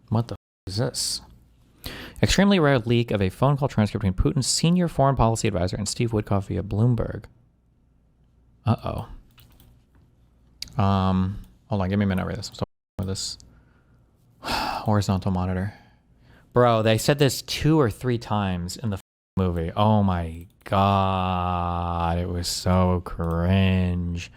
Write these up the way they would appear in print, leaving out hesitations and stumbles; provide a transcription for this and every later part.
What the is this? Extremely rare leak of a phone call transcript between Putin's senior foreign policy advisor and Steve Witkoff via Bloomberg. Uh-oh. Hold on, give me a minute to read this. I'm still with this horizontal monitor. Bro, they said this 2 or 3 times in the movie. Oh my god, it was so cringe.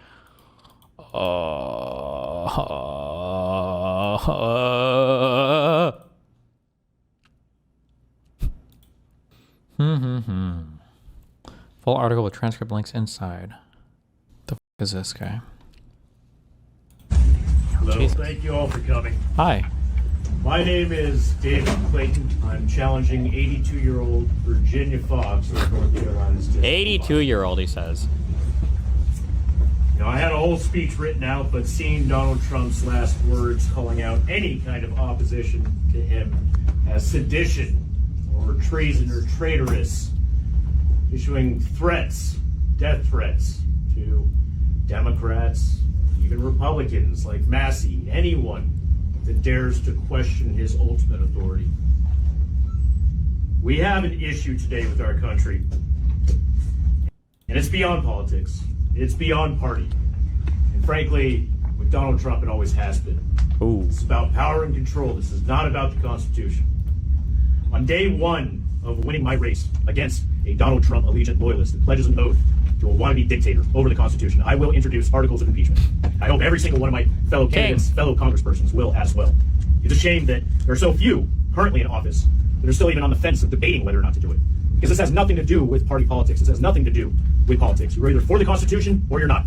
Full article with transcript links inside. The is this guy? Hello, Jesus. Thank you all for coming. Hi. My name is David Clayton. I'm challenging 82-year-old Virginia Fox of North Carolina State. 82-year-old, he says. You know, I had a whole speech written out, but seeing Donald Trump's last words calling out any kind of opposition to him as sedition or treason or traitorous, issuing threats, death threats to Democrats, even Republicans like Massey, anyone that dares to question his ultimate authority. We have an issue today with our country, and it's beyond politics. It's beyond party. And frankly, with Donald Trump, it always has been. Ooh. It's about power and control. This is not about the Constitution. On day 1 of winning my race against a Donald Trump allegiant loyalist that pledges an oath to a wannabe dictator over the Constitution, I will introduce articles of impeachment. I hope every single one of my fellow candidates, fellow congresspersons will as well. It's a shame that there are so few currently in office that are still even on the fence of debating whether or not to do it. Because this has nothing to do with party politics. This has nothing to do with politics. You're either for the Constitution or you're not.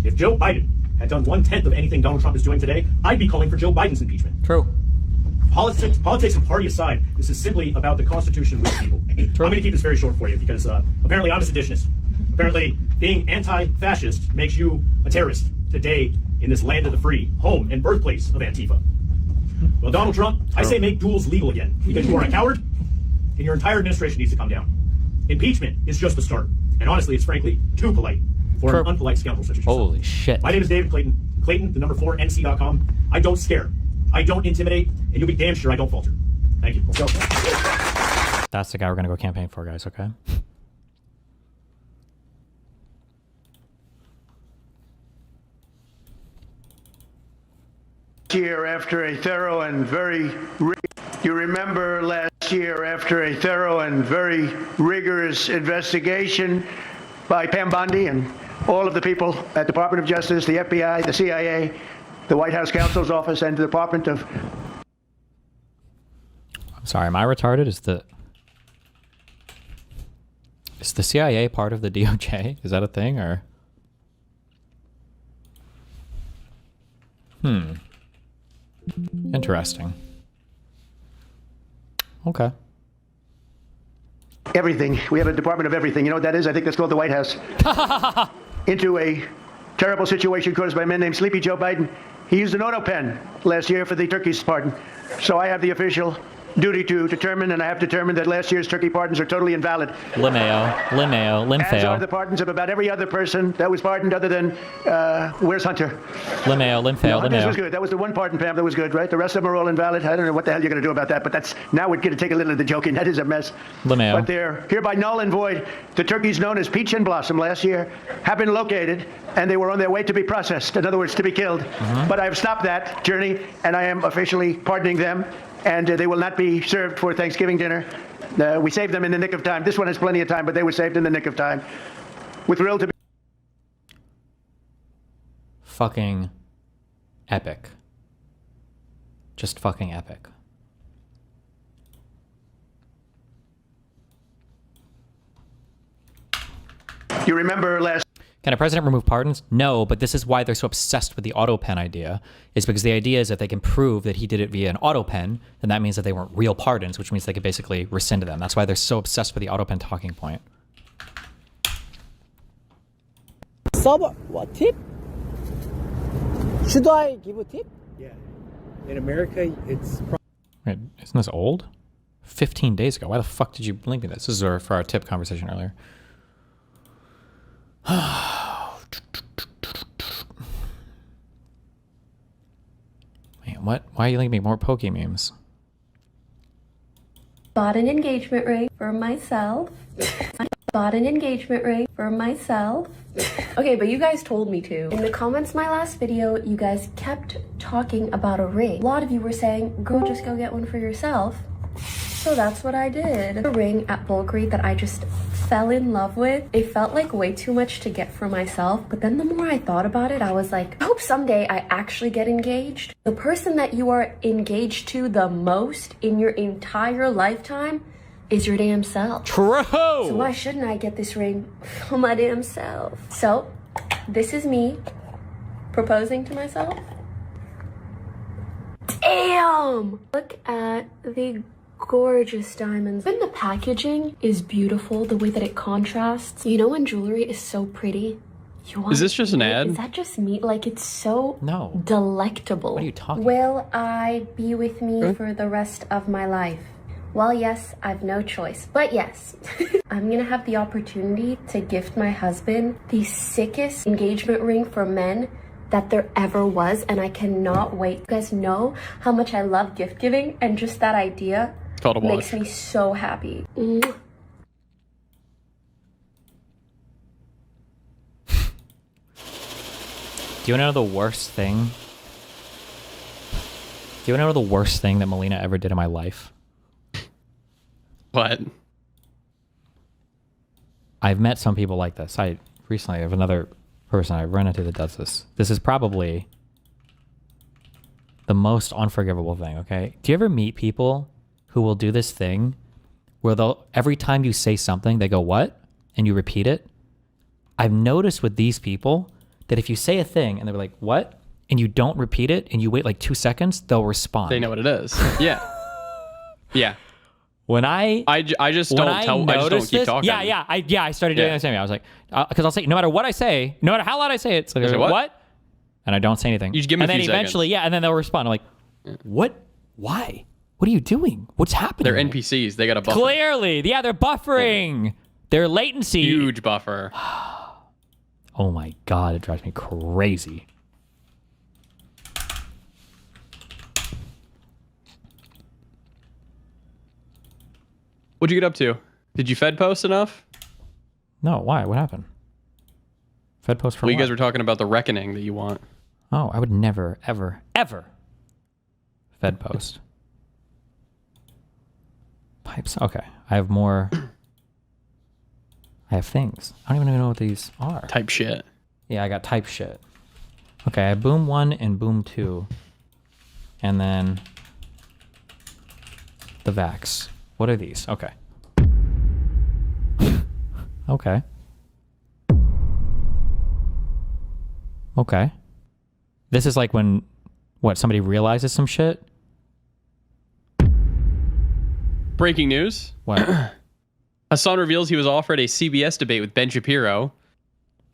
If Joe Biden had done 1/10 of anything Donald Trump is doing today, I'd be calling for Joe Biden's impeachment. True. Politics and party aside, this is simply about the Constitution with people. I'm going to keep this very short for you because apparently I'm a seditionist. Apparently being anti-fascist makes you a terrorist today in this land of the free, home and birthplace of Antifa. Well, Donald Trump, I say make duels legal again because you are a coward and your entire administration needs to come down. Impeachment is just the start. And honestly, it's frankly too polite for an unpolite scoundrel such as yourself. Holy shit. My name is David Clayton. Clayton, the number 4, NC.com. I don't scare. I don't intimidate. And you'll be damn sure I don't falter. Thank you. Let's go. That's the guy we're going to go campaign for, guys, okay? Year after a thorough and very you remember last year after a thorough and very rigorous investigation by Pam Bondi and all of the people at the Department of Justice, the FBI, the CIA, the White House counsel's office, and the Department of... I'm sorry, am I retarded? Is the CIA part of the DOJ? Is that a thing, or? Interesting. Okay. Everything. We have a Department of Everything. You know what that is? I think that's called the White House. Into a terrible situation caused by a man named Sleepy Joe Biden. He used an auto pen last year for the turkey's pardon. So I have the official duty to determine, and I have determined that last year's turkey pardons are totally invalid. Limeo. As are the pardons of about every other person that was pardoned other than, where's Hunter? Hunter's was good. That was the one pardon, Pam, that was good, right? The rest of them are all invalid. I don't know what the hell you're going to do about that, but that's, now we're going to take a little of the joking. That is a mess. Limeo. But they're hereby null and void. The turkeys known as Peach and Blossom last year have been located, and they were on their way to be processed. In other words, to be killed. But I've stopped that journey, and I am officially pardoning them. And they will not be served for Thanksgiving dinner. We saved them in the nick of time. This one has plenty of time, but they were saved in the nick of time. We're thrilled to be... Fucking epic. Just fucking epic. You remember last... Can a president remove pardons? No, but this is why they're so obsessed with the auto pen idea, is because the idea is if they can prove that he did it via an auto pen, then that means that they weren't real pardons, which means they could basically rescind them. That's why they're so obsessed with the auto pen talking point. What tip? Should I give a tip? Yeah. In America, it's... Wait, isn't this old? 15 days ago. Why the fuck did you link me this? This is for our tip conversation earlier. Wait, what? Why are you linking me more Poke memes? Bought an engagement ring for myself. Bought an engagement ring for myself. Okay, but you guys told me to. In the comments my last video, you guys kept talking about a ring. A lot of you were saying, girl, just go get one for yourself. So that's what I did. A ring at Bulgari that I just fell in love with. It felt like way too much to get for myself, but then the more I thought about it, I was like, I hope someday I actually get engaged. The person that you are engaged to the most in your entire lifetime is your damn self. True. So why shouldn't I get this ring for my damn self? So this is me proposing to myself. Damn! Look at the gorgeous diamonds. And the packaging is beautiful, the way that it contrasts. You know when jewelry is so pretty? Is this just an ad? Is that just me? Like, it's so No. delectable. What are you talking Will I be with me for the rest of my life? Well, yes, I've no choice. But yes, I'm gonna have the opportunity to gift my husband the sickest engagement ring for men that there ever was, and I cannot wait. You guys know how much I love gift giving, and just that idea makes me so happy. Do you want to know the worst thing? Do you want to know the worst thing that Melina ever did in my life? What? I've met some people like this. I recently have another person I've run into that does this. This is probably the most unforgivable thing, okay? Do you ever meet people who will do this thing where they'll, every time you say something, they go, what? And you repeat it? I've noticed with these people that if you say a thing and they're like, what? And you don't repeat it and you wait like 2 seconds, they'll respond. They know what it is. Yeah. Yeah. When I just don't keep talking. I started doing the same thing. I was like, because I'll say, no matter what I say, no matter how loud I say it, it's like, what? And I don't say anything. You just give them and a few then eventually, seconds. and then they'll respond. I'm like, what? Why? What are you doing? What's happening? They're NPCs. They got a buffer. Clearly, yeah, they're buffering. Their latency. Huge buffer. Oh my God, it drives me crazy. What'd you get up to? Did you Fed post enough? No, why? What happened? Fed post for Well, what? you guys were talking about the reckoning that you want. Oh, I would never, ever, ever Fed post. Pipes. Okay. I have more. I have things. I don't even know what these are. Type shit. Yeah, I got type shit. Okay, I have boom 1 and boom 2. And then the Vax. What are these? Okay. Okay. Okay. This is like when, what, somebody realizes some shit? Breaking news. What? Hassan reveals he was offered a CBS debate with Ben Shapiro.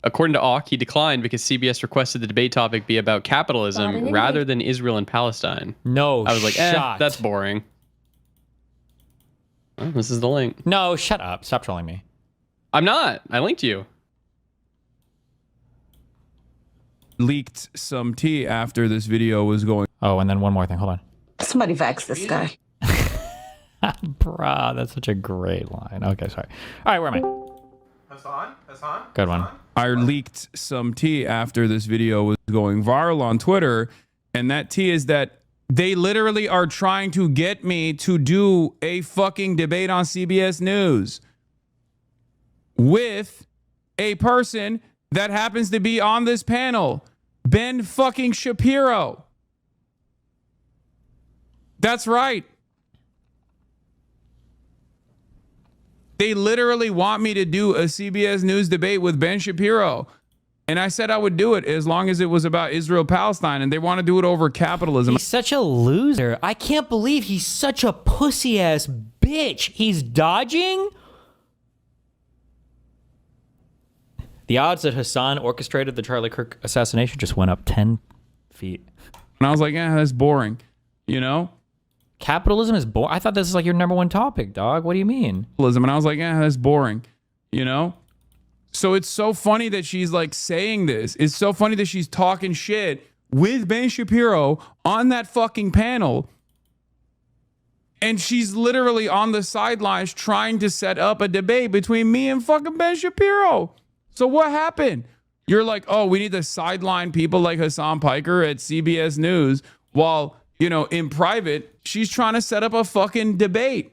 According to Auk, he declined because CBS requested the debate topic be about capitalism rather than Israel and Palestine. No, I was like, shot. that's boring. Well, this is the link. No, shut up. Stop trolling me. I'm not. I linked you. Leaked some tea after this video was going. Oh, and then one more thing. Hold on. Somebody vax this guy. Bruh, that's such a great line. Okay, sorry. All right, where am I? Hassan? Good one. I leaked some tea after this video was going viral on Twitter, and that tea is that they literally are trying to get me to do a fucking debate on CBS News with a person that happens to be on this panel, Ben fucking Shapiro. That's right. They literally want me to do a CBS News debate with Ben Shapiro. And I said I would do it as long as it was about Israel-Palestine, and they want to do it over capitalism. He's such a loser. I can't believe he's such a pussy-ass bitch. He's dodging? The odds that Hassan orchestrated the Charlie Kirk assassination just went up 10 feet. And I was like, yeah, that's boring. You know? Capitalism is boring. I thought this is like your number one topic, dog. What do you mean? And I was like, yeah, that's boring. You know? So it's so funny that she's like saying this. It's so funny that she's talking shit with Ben Shapiro on that fucking panel. And she's literally on the sidelines trying to set up a debate between me and fucking Ben Shapiro. So what happened? You're like, oh, we need to sideline people like Hassan Piker at CBS News while, you know, in private, she's trying to set up a fucking debate.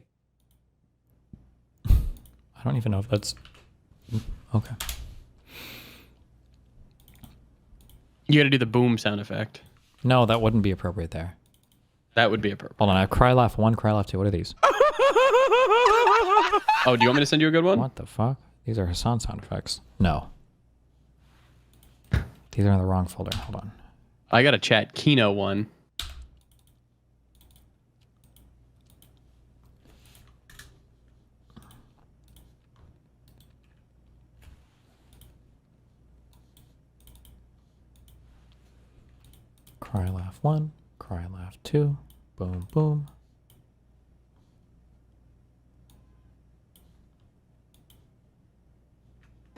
I don't even know if that's okay. You got to do the boom sound effect. No, that wouldn't be appropriate there. That would be appropriate. Hold on, I have cry laugh 1, cry laugh 2. What are these? Oh, do you want me to send you a good one? What the fuck? These are Hassan sound effects. No. These are in the wrong folder. Hold on. I got a chat Kino one. Cry laugh 1, cry laugh 2. Boom, boom.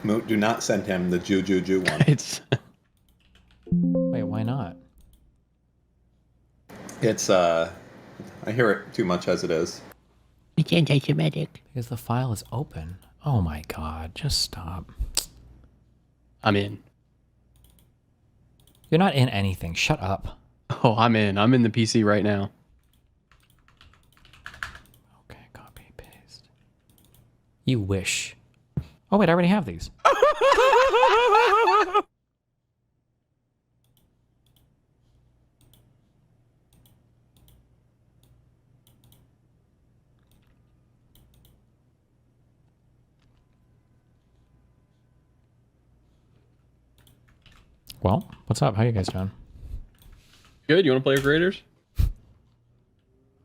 Moot, do not send him the Jew one. It's Wait, why not? It's I hear it too much as it is. It's anti-Semitic. Because the file is open. Oh my god, just stop. I'm in. You're not in anything. Shut up. Oh, I'm in. I'm in the PC right now. Okay, copy, paste. You wish. Oh wait, I already have these. Well, what's up? How you guys doing? Good. You want to play Arc Raiders?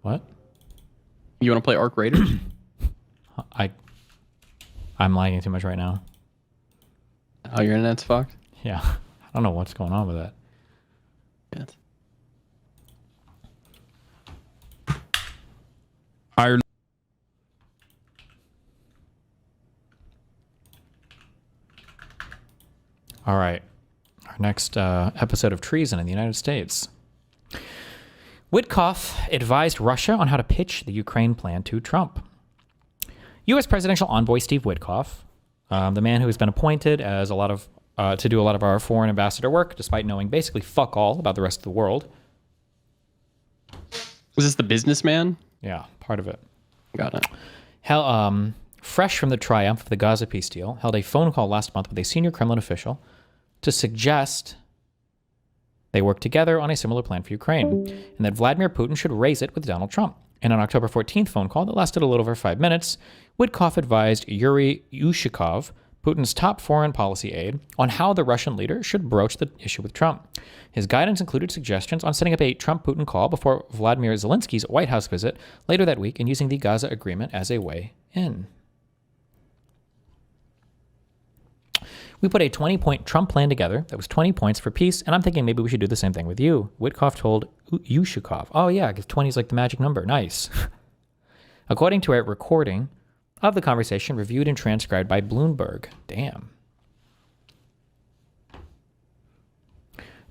What? You want to play Arc Raiders? I'm lagging too much right now. Oh, your internet's fucked? Yeah. I don't know what's going on with that. Yes. Ireland. All right. Our next episode of Treason in the United States. Witkoff advised Russia on how to pitch the Ukraine plan to Trump. U.S. presidential envoy Steve Witkoff, the man who has been appointed as to do a lot of our foreign ambassador work, despite knowing basically fuck all about the rest of the world. Was this the businessman? Yeah, part of it. Got it. Fresh from the triumph of the Gaza peace deal, held a phone call last month with a senior Kremlin official to suggest they work together on a similar plan for Ukraine, and that Vladimir Putin should raise it with Donald Trump. In an October 14th phone call that lasted a little over 5 minutes, Witkoff advised Yuri Ushakov, Putin's top foreign policy aide, on how the Russian leader should broach the issue with Trump. His guidance included suggestions on setting up a Trump-Putin call before Vladimir Zelensky's White House visit later that week and using the Gaza agreement as a way in. We put a 20-point Trump plan together that was 20 points for peace, and I'm thinking maybe we should do the same thing with you. Witkoff told Yushakov. Oh yeah, because 20 is like the magic number. Nice. According to a recording of the conversation reviewed and transcribed by Bloomberg. Damn.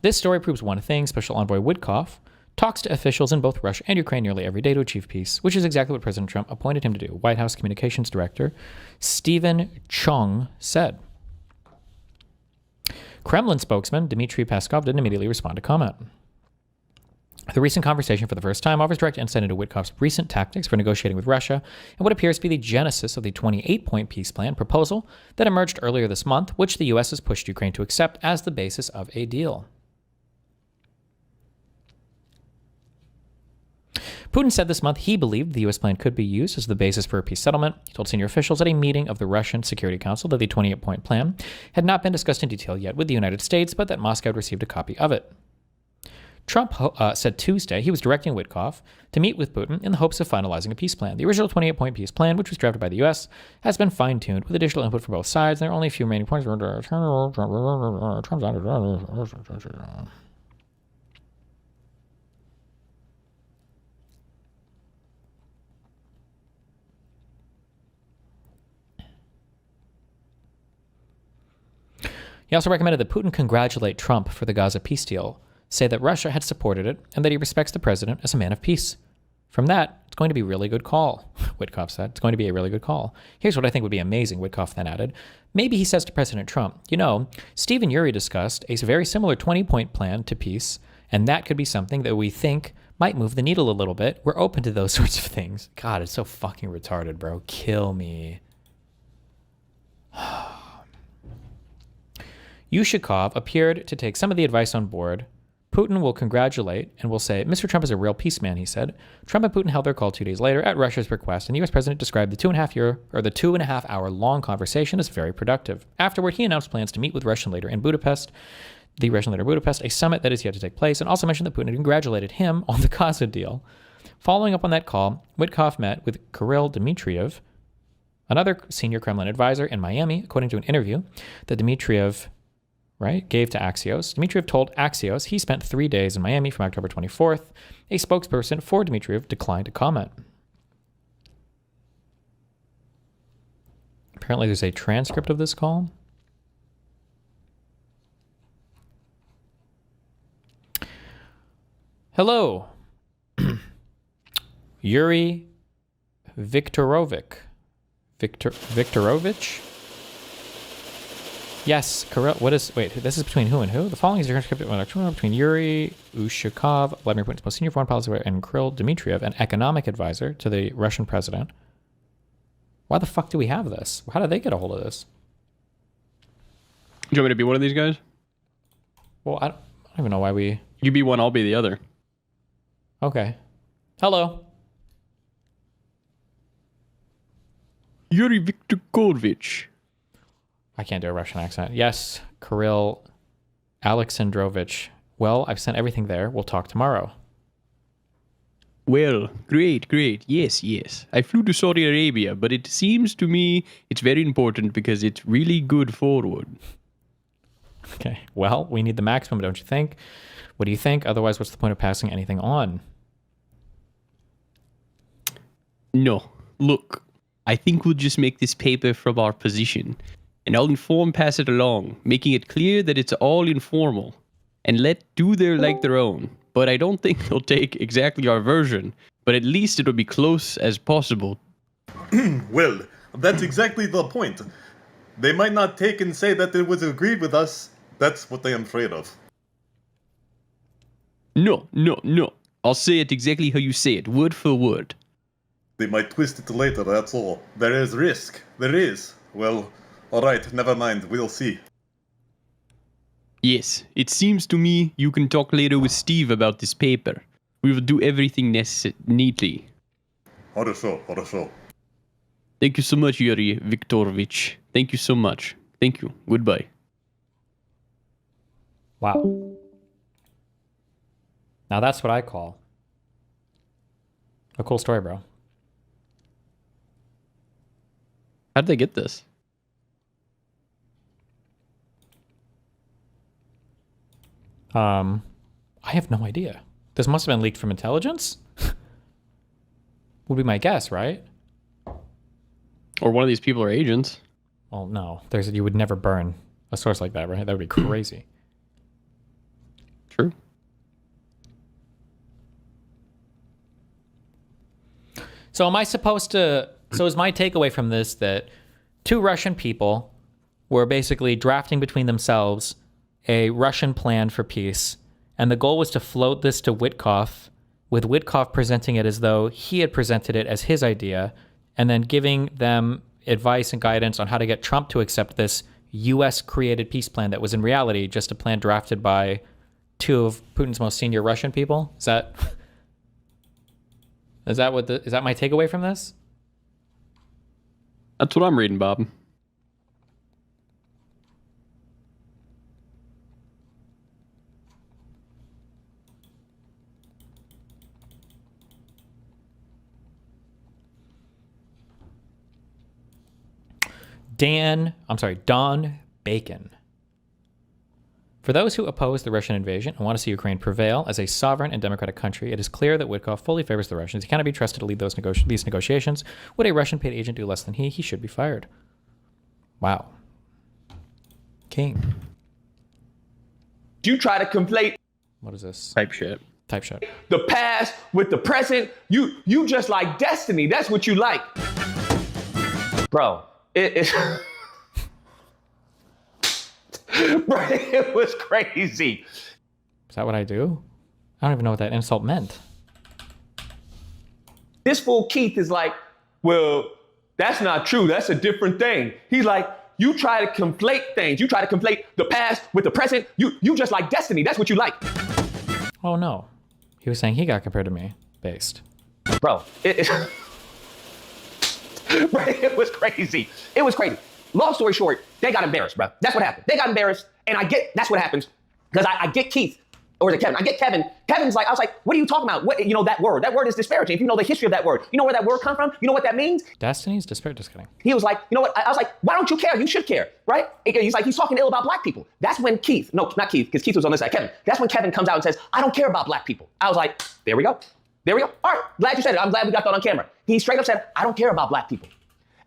This story proves one thing. Special Envoy Witkoff talks to officials in both Russia and Ukraine nearly every day to achieve peace, which is exactly what President Trump appointed him to do, White House Communications Director Stephen Chung said. Kremlin spokesman Dmitry Peskov didn't immediately respond to comment. The recent conversation for the first time offers direct insight into Witkoff's recent tactics for negotiating with Russia and what appears to be the genesis of the 28-point peace plan proposal that emerged earlier this month, which the U.S. has pushed Ukraine to accept as the basis of a deal. Putin said this month he believed the U.S. plan could be used as the basis for a peace settlement. He told senior officials at a meeting of the Russian Security Council that the 28-point plan had not been discussed in detail yet with the United States, but that Moscow had received a copy of it. Trump said Tuesday he was directing Witkoff to meet with Putin in the hopes of finalizing a peace plan. The original 28-point peace plan, which was drafted by the U.S., has been fine-tuned with additional input from both sides, and there are only a few remaining points. He also recommended that Putin congratulate Trump for the Gaza peace deal, say that Russia had supported it, and that he respects the president as a man of peace. From that, it's going to be a really good call, Witkoff said. It's going to be a really good call. Here's what I think would be amazing, Witkoff then added. Maybe he says to President Trump, you know, Steve and Yuri discussed a very similar 20-point plan to peace, and that could be something that we think might move the needle a little bit. We're open to those sorts of things. God, it's so fucking retarded, bro. Kill me. Yushikov appeared to take some of the advice on board. Putin will congratulate and will say, Mr. Trump is a real peace man, he said. Trump and Putin held their call 2 days later at Russia's request, and the U.S. president described the 2.5 hour long conversation as very productive. Afterward, he announced plans to meet with the Russian leader in Budapest, a summit that is yet to take place, and also mentioned that Putin had congratulated him on the Gaza deal. Following up on that call, Witkoff met with Kirill Dmitriev, another senior Kremlin advisor in Miami, according to an interview that Dmitriev gave to Axios. Dmitriev told Axios he spent 3 days in Miami from October 24th. A spokesperson for Dmitriev declined to comment. Apparently there's a transcript of this call. Hello. Yuri Viktorovich. Viktorovich? Yes, correct. Wait, this is between who and who? The following is a transcript between Yuri Ushakov, Vladimir Putin's most senior foreign policy advisor, and Kirill Dmitriev, an economic advisor to the Russian president. Why the fuck do we have this? How did they get a hold of this? Do you want me to be one of these guys? Well, I don't even know why we... You be one, I'll be the other. Okay. Hello. Yuri Viktorovich. I can't do a Russian accent. Yes, Kirill Alexandrovich. Well, I've sent everything there. We'll talk tomorrow. Well, great. Yes. I flew to Saudi Arabia, but it seems to me it's very important because it's really good forward. Okay. Well, we need the maximum, don't you think? What do you think? Otherwise, what's the point of passing anything on? No. Look, I think we'll just make this paper from our position. And I'll pass it along, making it clear that it's all informal. And do their own. But I don't think they'll take exactly our version. But at least it'll be close as possible. Well, that's exactly the point. They might not take and say that it was agreed with us. That's what I'm afraid of. No. I'll say it exactly how you say it, word for word. They might twist it later, that's all. There is risk. There is. Well... Alright, never mind, we'll see. Yes, it seems to me you can talk later with Steve about this paper. We will do everything neatly. Хорошо. Thank you so much, Yuri Viktorovich. Thank you so much. Thank you. Goodbye. Wow. Now that's what I call a cool story, bro. How'd they get this? I have no idea. This must have been leaked from intelligence? Would be my guess, right? Or one of these people are agents. Well, no. You would never burn a source like that, right? That would be crazy. True. So am I supposed to... So is my takeaway from this that two Russian people were basically drafting between themselves a Russian plan for peace, and the goal was to float this to Witkoff, with Witkoff presenting it as though he had presented it as his idea, and then giving them advice and guidance on how to get Trump to accept this U.S.-created peace plan that was in reality just a plan drafted by two of Putin's most senior Russian people? Is that my takeaway from this? That's what I'm reading, Bob. Don Bacon. For those who oppose the Russian invasion and want to see Ukraine prevail as a sovereign and democratic country, it is clear that Witkoff fully favors the Russians. He cannot be trusted to lead these negotiations. Would a Russian paid agent do less than he should be fired. Wow. King. You try to conflate. What is this? Type shit. type shit. The past with the present, you just like destiny. That's what you like. Bro, it bro, it was crazy. Is that what I do? I don't even know what that insult meant. This fool Keith is like, well, that's not true. That's a different thing. He's like, you try to conflate things. You try to conflate the past with the present. You just like destiny. That's what you like. Oh no. He was saying he got compared to me. Based. Bro, bro, it was crazy. It was crazy. Long story short, they got embarrassed, bro. That's what happened. They got embarrassed, and that's what happens. Because I get Keith, or is it Kevin? I get Kevin. Kevin's like, I was like, what are you talking about? What, that word. That word is disparaging. If you know the history of that word, you know where that word come from? You know what that means? Destiny's disparaging. Just kidding. He was like, you know what? I was like, why don't you care? You should care, right? He's like, he's talking ill about black people. That's when Keith, no, not Keith, because Keith was on this side, Kevin. That's when Kevin comes out and says, I don't care about black people. I was like, there we go. There we go. All right, glad you said it. I'm glad we got that on camera. He straight up said, I don't care about black people.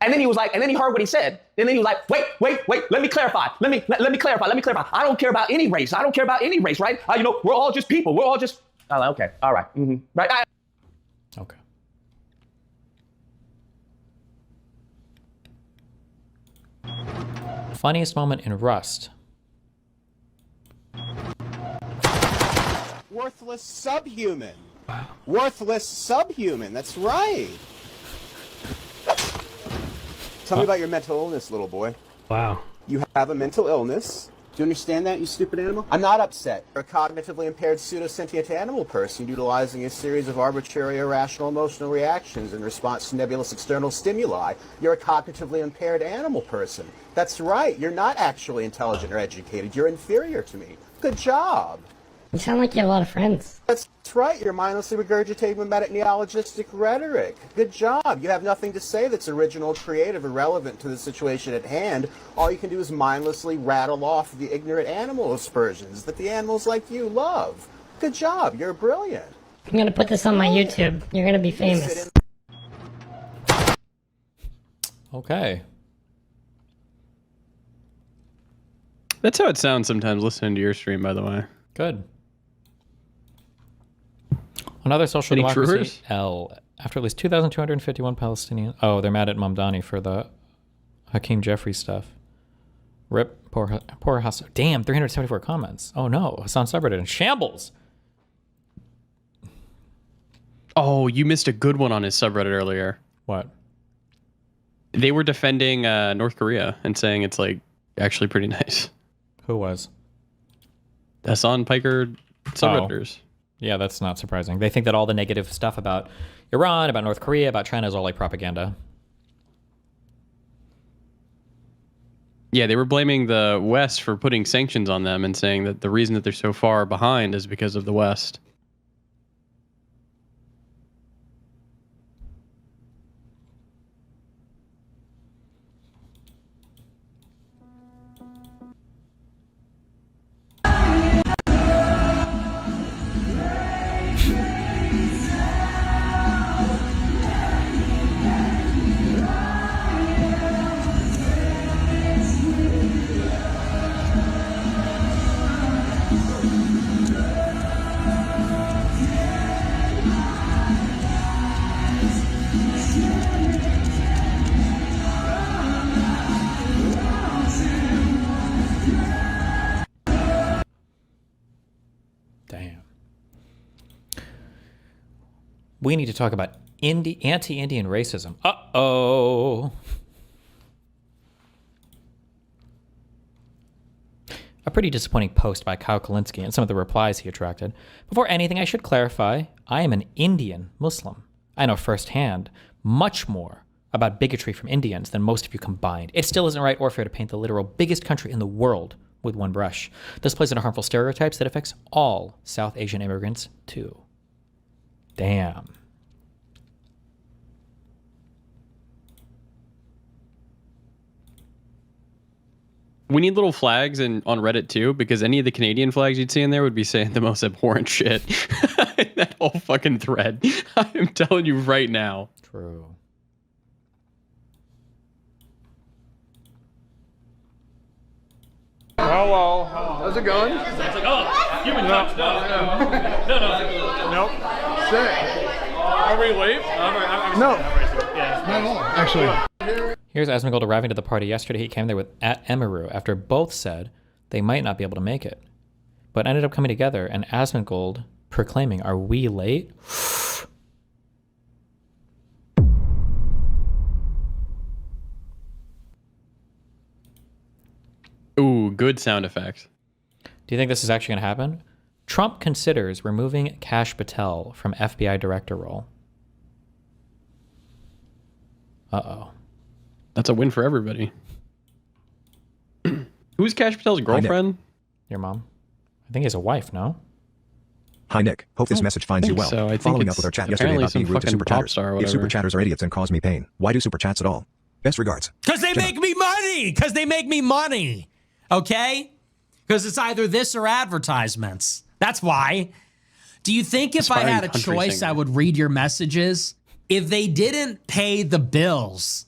And then he was like, and then he heard what he said. And then he was like, wait, let me clarify. Let me clarify. I don't care about any race. I don't care about any race, right? We're all just people. We're all just, I'm like, okay, all right. Mm-hmm. Right? Okay. Funniest moment in Rust. Worthless subhuman. Worthless subhuman. That's right. Tell me about your mental illness, little boy. Wow. You have a mental illness. Do you understand that, you stupid animal? I'm not upset. You're a cognitively impaired pseudo-sentient animal person utilizing a series of arbitrary, irrational emotional reactions in response to nebulous external stimuli. You're a cognitively impaired animal person. That's right. You're not actually intelligent or educated. You're inferior to me. Good job. You sound like you have a lot of friends. That's right. You're mindlessly regurgitating mimetic neologistic rhetoric. Good job. You have nothing to say that's original, creative, or relevant to the situation at hand. All you can do is mindlessly rattle off the ignorant animal aspersions that the animals like you love. Good job. You're brilliant. I'm going to put this on my YouTube. You're going to be famous. Okay. That's how it sounds sometimes listening to your stream, by the way. Good. Another social Any democracy. truers? After at least 2,251 Palestinians. Oh, they're mad at Mamdani for the Hakeem Jeffrey stuff. Rip. Poor Hassan. Damn, 374 comments. Oh no, Hassan subreddit in shambles. Oh, you missed a good one on his subreddit earlier. What? They were defending North Korea and saying it's like actually pretty nice. Who was? Hassan Piker subredditors. Oh. Yeah, that's not surprising. They think that all the negative stuff about Iran, about North Korea, about China is all like propaganda. Yeah, they were blaming the West for putting sanctions on them and saying that the reason that they're so far behind is because of the West. Damn. We need to talk about anti-Indian racism. Uh-oh. A pretty disappointing post by Kyle Kalinske and some of the replies he attracted. Before anything, I should clarify, I am an Indian Muslim. I know firsthand much more about bigotry from Indians than most of you combined. It still isn't right or fair to paint the literal biggest country in the world with one brush. This plays into harmful stereotypes that affects all South Asian immigrants too. Damn. We need little flags on Reddit too, because any of the Canadian flags you'd see in there would be saying the most abhorrent shit in that whole fucking thread. I'm telling you right now. True. Hello. How's it going? It's like, oh, human touch. No. Nope. Sick. Are we late? No. Yeah. Not at all, actually. Here's Asmongold arriving to the party yesterday. He came there with Emiru after both said they might not be able to make it, but ended up coming together, and Asmongold proclaiming, "Are we late?" Ooh, good sound effect. Do you think this is actually going to happen? Trump considers removing Kash Patel from FBI director role. Uh-oh. That's a win for everybody. Who's Kash Patel's girlfriend? Your mom. I think he has a wife, no? Hi, Nick. Hope this message finds you well. So I think Following it's up with our chat yesterday about being rude to super chatters. If super chatters are idiots and cause me pain, why do super chats at all? Best regards. Because they make me money! Because they make me money! Okay? Because it's either this or advertisements. That's why. Do you think if I had a choice, I would read your messages? If they didn't pay the bills,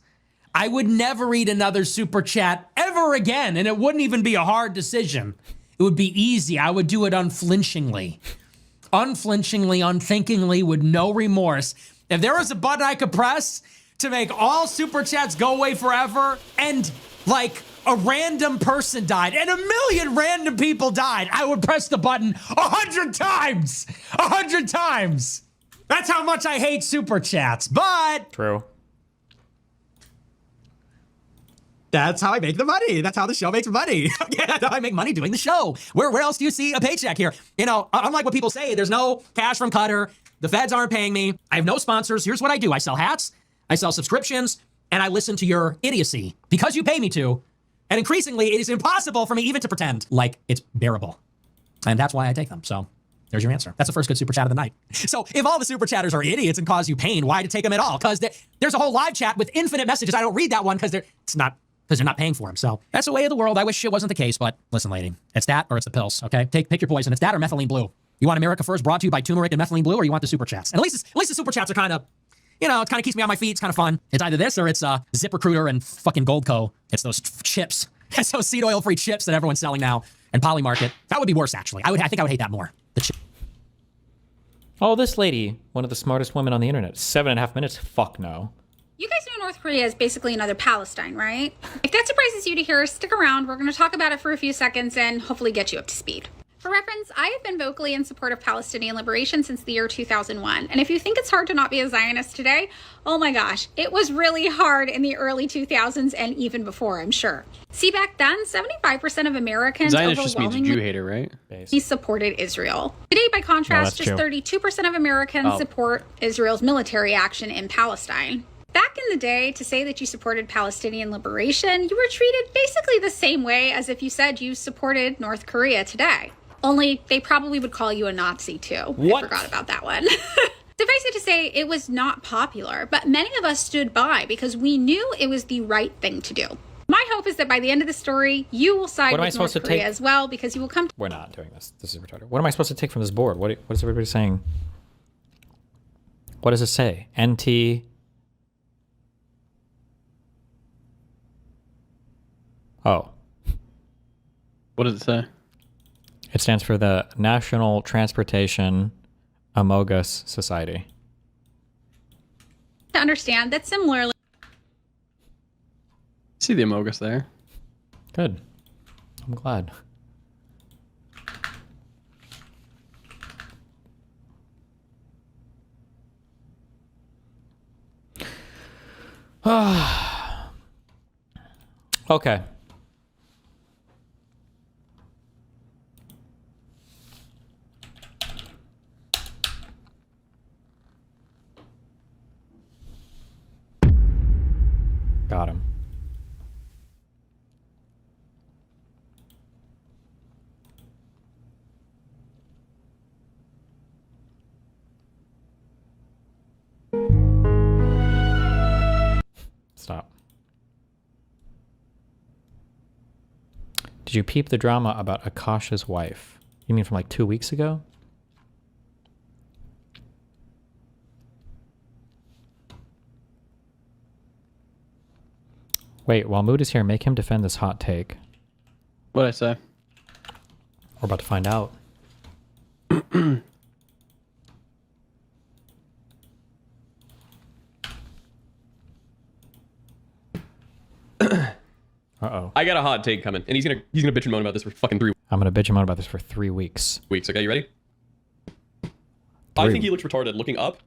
I would never read another super chat ever again, and it wouldn't even be a hard decision. It would be easy. I would do it unflinchingly. Unflinchingly, unthinkingly, with no remorse. If there was a button I could press to make all super chats go away forever, and like a random person died and 1 million random people died, I would press the button 100 times. 100 times. That's how much I hate super chats, but True. That's how I make the money. That's how the show makes money. Yeah, that's how I make money doing the show. Where else do you see a paycheck here? You know, unlike what people say, there's no cash from Qatar. The feds aren't paying me. I have no sponsors. Here's what I do. I sell hats, I sell subscriptions, and I listen to your idiocy because you pay me to. And increasingly, it is impossible for me even to pretend like it's bearable. And that's why I take them. So there's your answer. That's the first good super chat of the night. So if all the super chatters are idiots and cause you pain, why to take them at all? Because there's a whole live chat with infinite messages. I don't read that one because they're not paying for them. So that's the way of the world. I wish it wasn't the case, but listen, lady, it's that or it's the pills, okay? Pick your poison. It's that or methylene blue. You want America First brought to you by turmeric and methylene blue, or you want the super chats? And at least the super chats are kind of, you know, it kind of keeps me on my feet. It's kind of fun. It's either this or it's ZipRecruiter and fucking Goldco. It's those chips. It's those seed oil free chips that everyone's selling now and Polymarket. That would be worse, actually. I think I would hate that more. Oh, this lady, one of the smartest women on the internet. 7.5 minutes? Fuck no. You guys know North Korea is basically another Palestine, right? If that surprises you to hear, stick around. We're going to talk about it for a few seconds and hopefully get you up to speed. For reference, I have been vocally in support of Palestinian liberation since the year 2001. And if you think it's hard to not be a Zionist today, oh my gosh, it was really hard in the early 2000s and even before, I'm sure. See, back then, 75% of Americans Zionist just means Jew hater, right? He supported Israel. Today, by contrast, just 32% of Americans support Israel's military action in Palestine. Back in the day, to say that you supported Palestinian liberation, you were treated basically the same way as if you said you supported North Korea today. Only they probably would call you a Nazi too. What? I forgot about that one. Suffice it to say, it was not popular, but many of us stood by because we knew it was the right thing to do. My hope is that by the end of the story, you will side with North Korea as well, because you will come to— We're not doing this. This is retarded. What am I supposed to take from this board? What is everybody saying? What does it say? NT... Oh. What does it say? It stands for the National Transportation Amogus Society. to understand that similarly— See the Amogus there. Good. I'm glad. Okay. Got him. Stop. Did you peep the drama about Akash's wife? You mean from like 2 weeks ago? Wait, while Mood is here, make him defend this hot take. What'd I say? We're about to find out. Uh-oh. I got a hot take coming, and he's gonna bitch and moan about this for fucking 3 weeks. I'm gonna bitch and moan about this for 3 weeks. Okay, you ready? I think he looks retarded looking up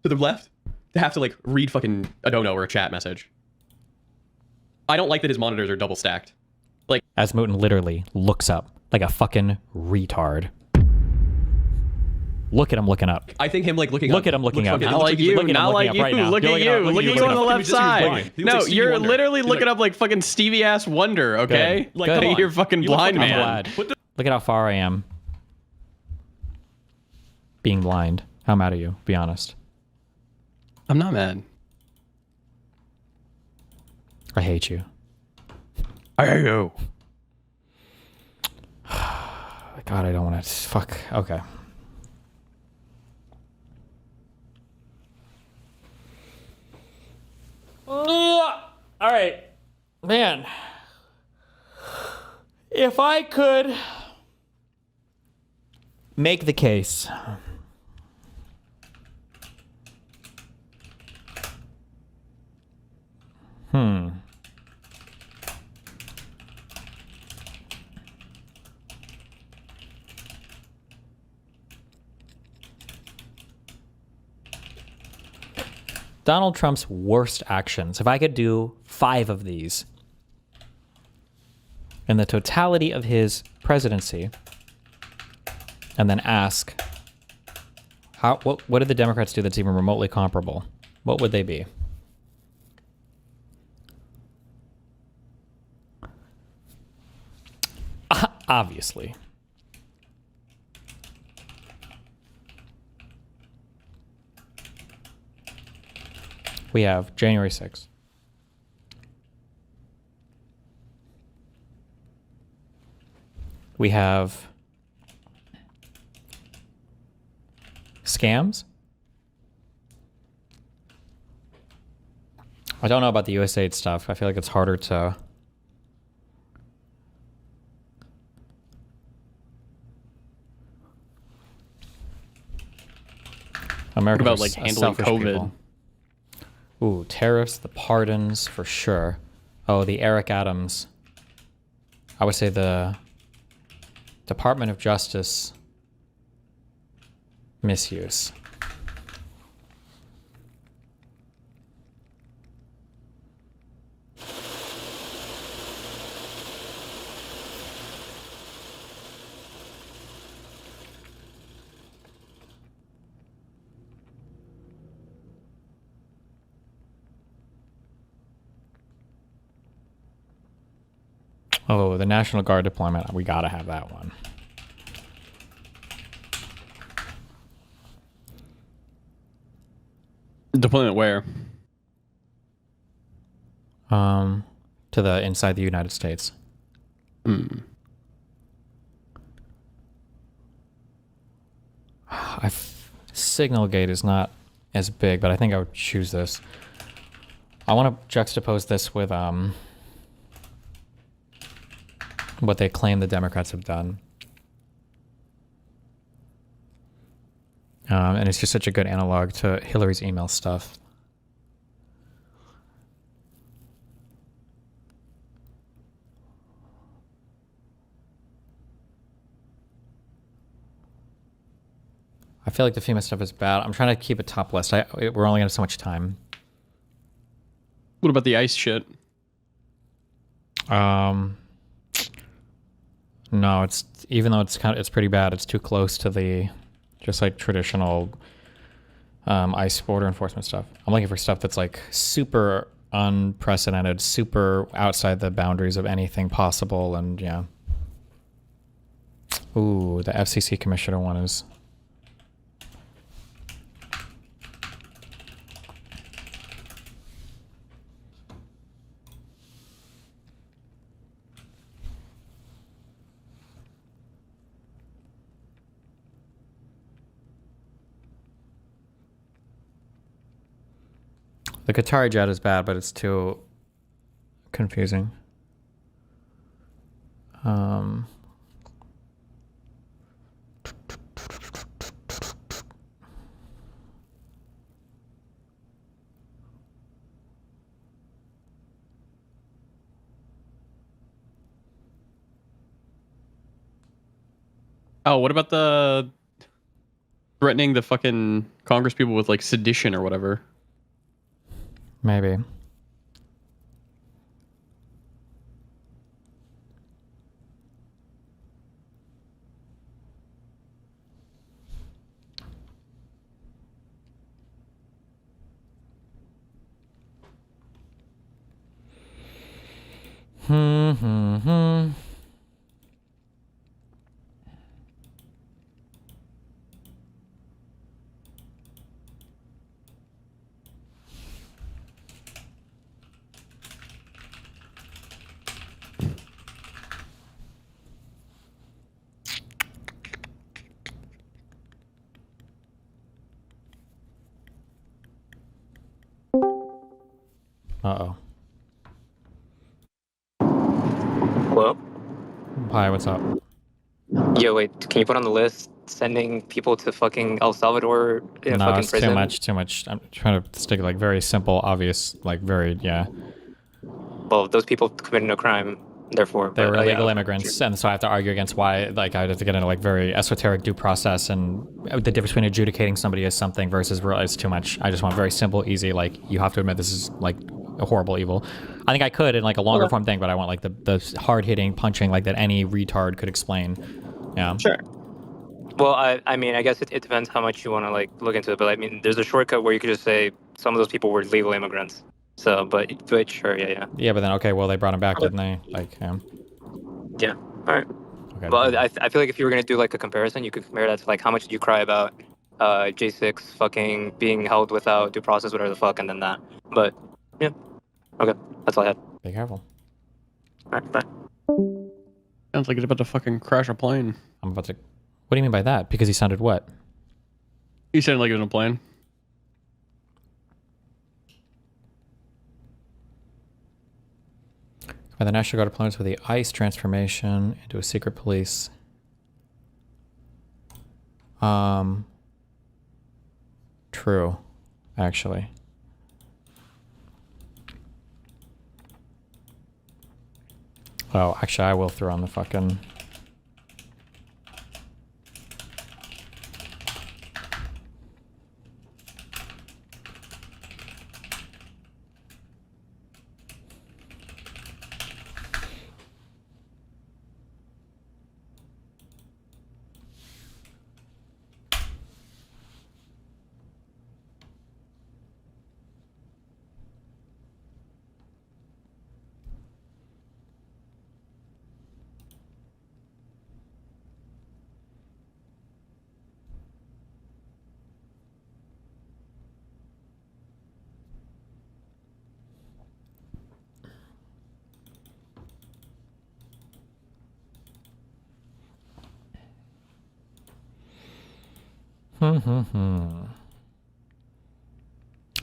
to the left to have to like read fucking a dono or a chat message. I don't like that his monitors are double stacked. Like Asmutin literally looks up like a fucking retard. Look at him looking up. I think him like looking Look at him looking up. Not like you, not like you. Look at you. Look at you on the left side. No, you're literally looking up like fucking Stevie ass Wonder, okay? Good. Good. You're fucking blind, I'm man. glad. Look at how far I am. Being blind. How mad are you? Be honest. I'm not mad. I hate you. I hate you. God, I don't want to. Fuck. Okay. All right, man. If I could make the case Donald Trump's worst actions, if I could do 5 of these in the totality of his presidency, and then ask, what did the Democrats do that's even remotely comparable? What would they be? Obviously. We have January 6th. We have scams. I don't know about the USAID stuff. I feel like it's harder to... America What about like handling COVID? People. Ooh, tariffs, the pardons, for sure. Oh, the Eric Adams. I would say the Department of Justice misuse. Oh, the National Guard deployment. We gotta have that one. Deployment where? To the inside the United States. Signalgate is not as big, but I think I would choose this. I want to juxtapose this with what they claim the Democrats have done. And it's just such a good analog to Hillary's email stuff. I feel like the FEMA stuff is bad. I'm trying to keep it top list. We're only going to have so much time. What about the ICE shit? No, it's even though it's pretty bad. It's too close to the just like traditional ICE border enforcement stuff. I'm looking for stuff that's like super unprecedented, super outside the boundaries of anything possible, and yeah. Ooh, the FCC commissioner one is. The Qatari jet is bad, but it's too confusing. Um, Oh, what about the threatening the fucking Congress people with like sedition or whatever? maybe. Hmm. Uh-oh. Hello? Hi, what's up? Yo, wait, can you put on the list sending people to fucking El Salvador in a No, fucking it's prison? too much. I'm trying to stick like very simple, obvious, like very, yeah. Well, those people committed no crime, therefore. They But, were yeah, illegal immigrants, and so I have to argue against why, like, I have to get into like very esoteric due process and the difference between adjudicating somebody as something versus it's too much. I just want very simple, easy, like, you have to admit this is like a horrible evil. I think I could in like a longer form thing, but I want like the hard hitting punching like that any retard could explain. Yeah. Sure. Well, I mean, I guess it depends how much you want to like look into it. But I mean, there's a shortcut where you could just say some of those people were legal immigrants. So, but sure, yeah. Yeah, but then okay, well they brought him back, didn't they? Like, Yeah. All right. Okay. Well, I feel like if you were gonna do like a comparison, you could compare that to like how much did you cry about J6 fucking being held without due process, whatever the fuck, and then that. But yeah. Okay, that's all I had. Be careful. All right, bye. Sounds like it's about to fucking crash a plane. I'm about to. What do you mean by that? Because he sounded what? He sounded like he was in a plane. By the National Guard opponents with the ICE transformation into a secret police. True, actually. Oh, actually, I will throw on the fucking.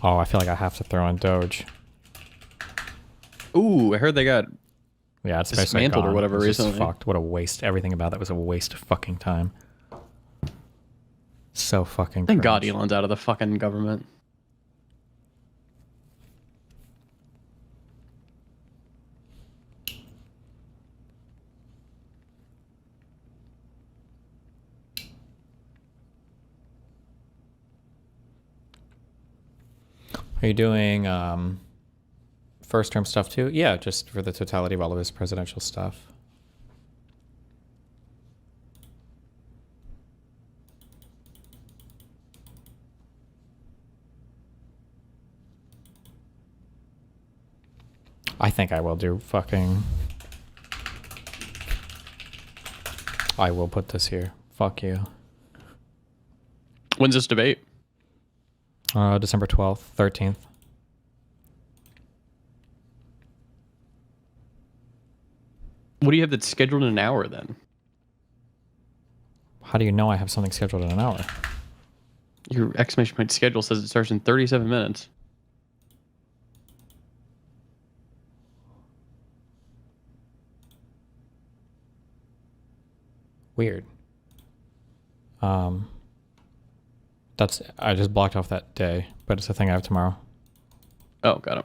Oh, I feel like I have to throw in Doge. Ooh, I heard they got it's basically dismantled or gone. whatever It's just recently. fucked. What a waste. Everything about that was a waste of fucking time. So fucking Thank God cringe. Elon's out of the fucking government. Are you doing first term stuff too? Yeah, just for the totality of all of his presidential stuff. I think I will do fucking... I will put this here. Fuck you. When's this debate? December 12th, 13th. What do you have that's scheduled in an hour then? How do you know I have something scheduled in an hour? Your exclamation point schedule says it starts in 37 minutes. Weird. I just blocked off that day, but it's a thing I have tomorrow. Oh, got it.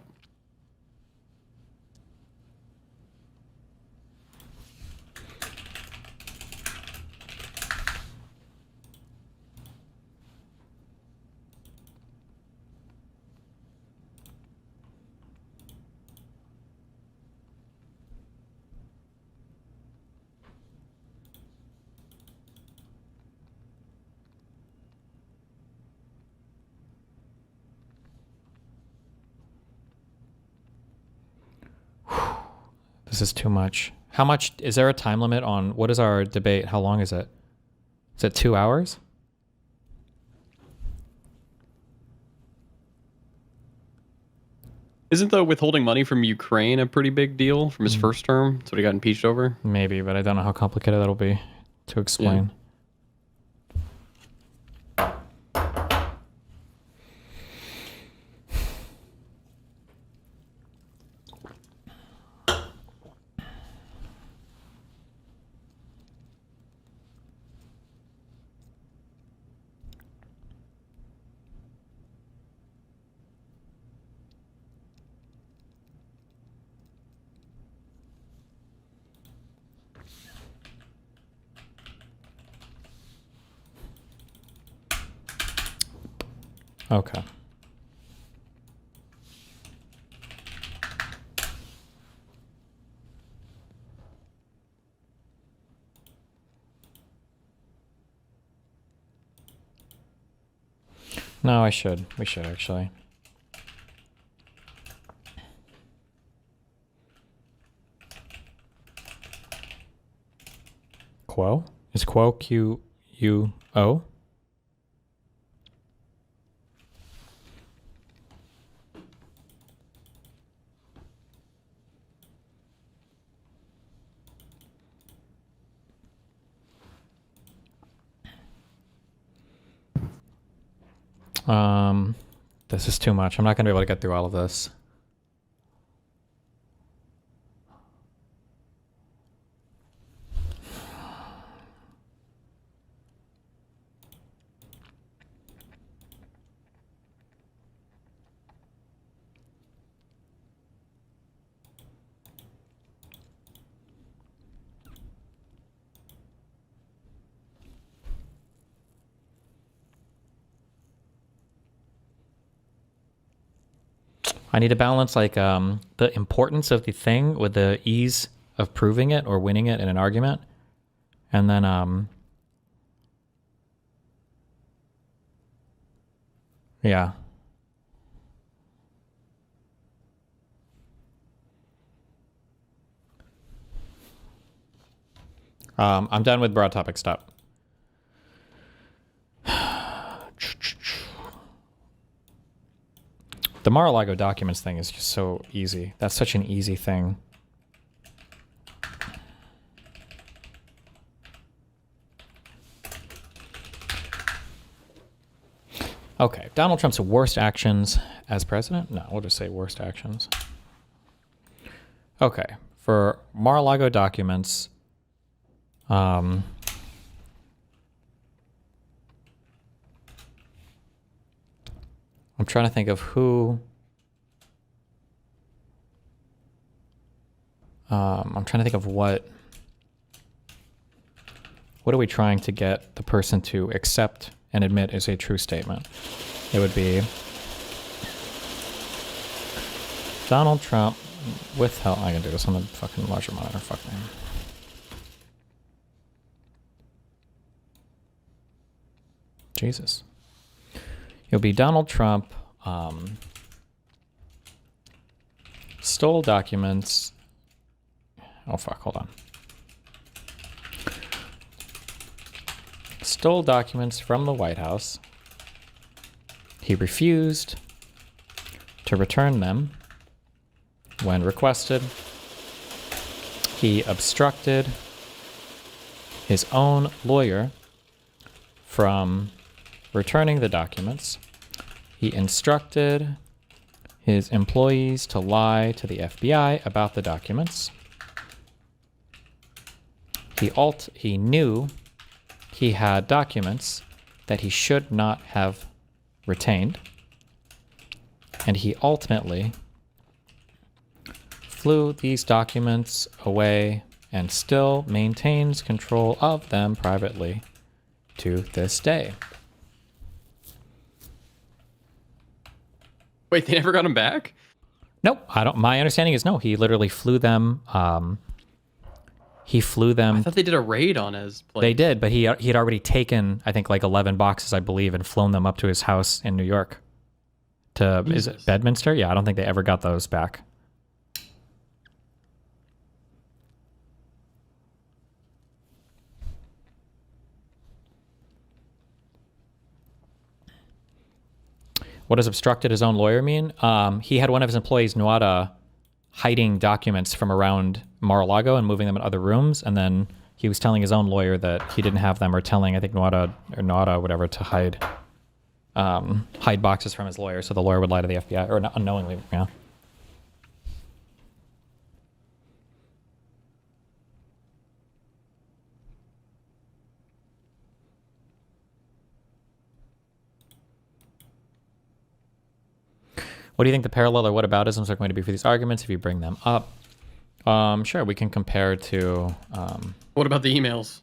This is too much. How much is there a time limit on what is our debate? How long is it? Is it 2 hours? Isn't the withholding money from Ukraine a pretty big deal from his first term? That's what he got impeached over? Maybe, but I don't know how complicated that'll be to explain. Okay. No, I should. We should actually. Quo? Is Quo Q-U-O? This is too much. I'm not going to be able to get through all of this. I need to balance like the importance of the thing with the ease of proving it or winning it in an argument. And then yeah. I'm done with broad topic. Stop. The Mar-a-Lago documents thing is just so easy. That's such an easy thing. Okay, Donald Trump's worst actions as president? No, we'll just say worst actions. Okay, for Mar-a-Lago documents, I'm trying to think of who. I'm trying to think of what are we trying to get the person to accept and admit is a true statement? It would be Donald Trump withheld. I can do this on the fucking larger monitor. Fuck me. Jesus. It'll be Donald Trump stole documents. Oh, fuck. Hold on. Stole documents from the White House. He refused to return them when requested. He obstructed his own lawyer from returning the documents. He instructed his employees to lie to the FBI about the documents. He knew he had documents that he should not have retained, and he ultimately flew these documents away and still maintains control of them privately to this day. Wait, they never got him back? Nope. My understanding is no. He literally flew them. He flew them. I thought they did a raid on his place. They did, but he had already taken, I think, like 11 boxes, I believe, and flown them up to his house in New York. Is it Bedminster? Yeah, I don't think they ever got those back. What does obstructed his own lawyer mean? He had one of his employees, Nuada, hiding documents from around Mar-a-Lago and moving them in other rooms, and then he was telling his own lawyer that he didn't have them, or telling, I think, Nuada, whatever, to hide boxes from his lawyer, so the lawyer would lie to the FBI, or unknowingly, yeah. What do you think the parallel or whataboutisms are going to be for these arguments if you bring them up? Sure, we can compare to... what about the emails?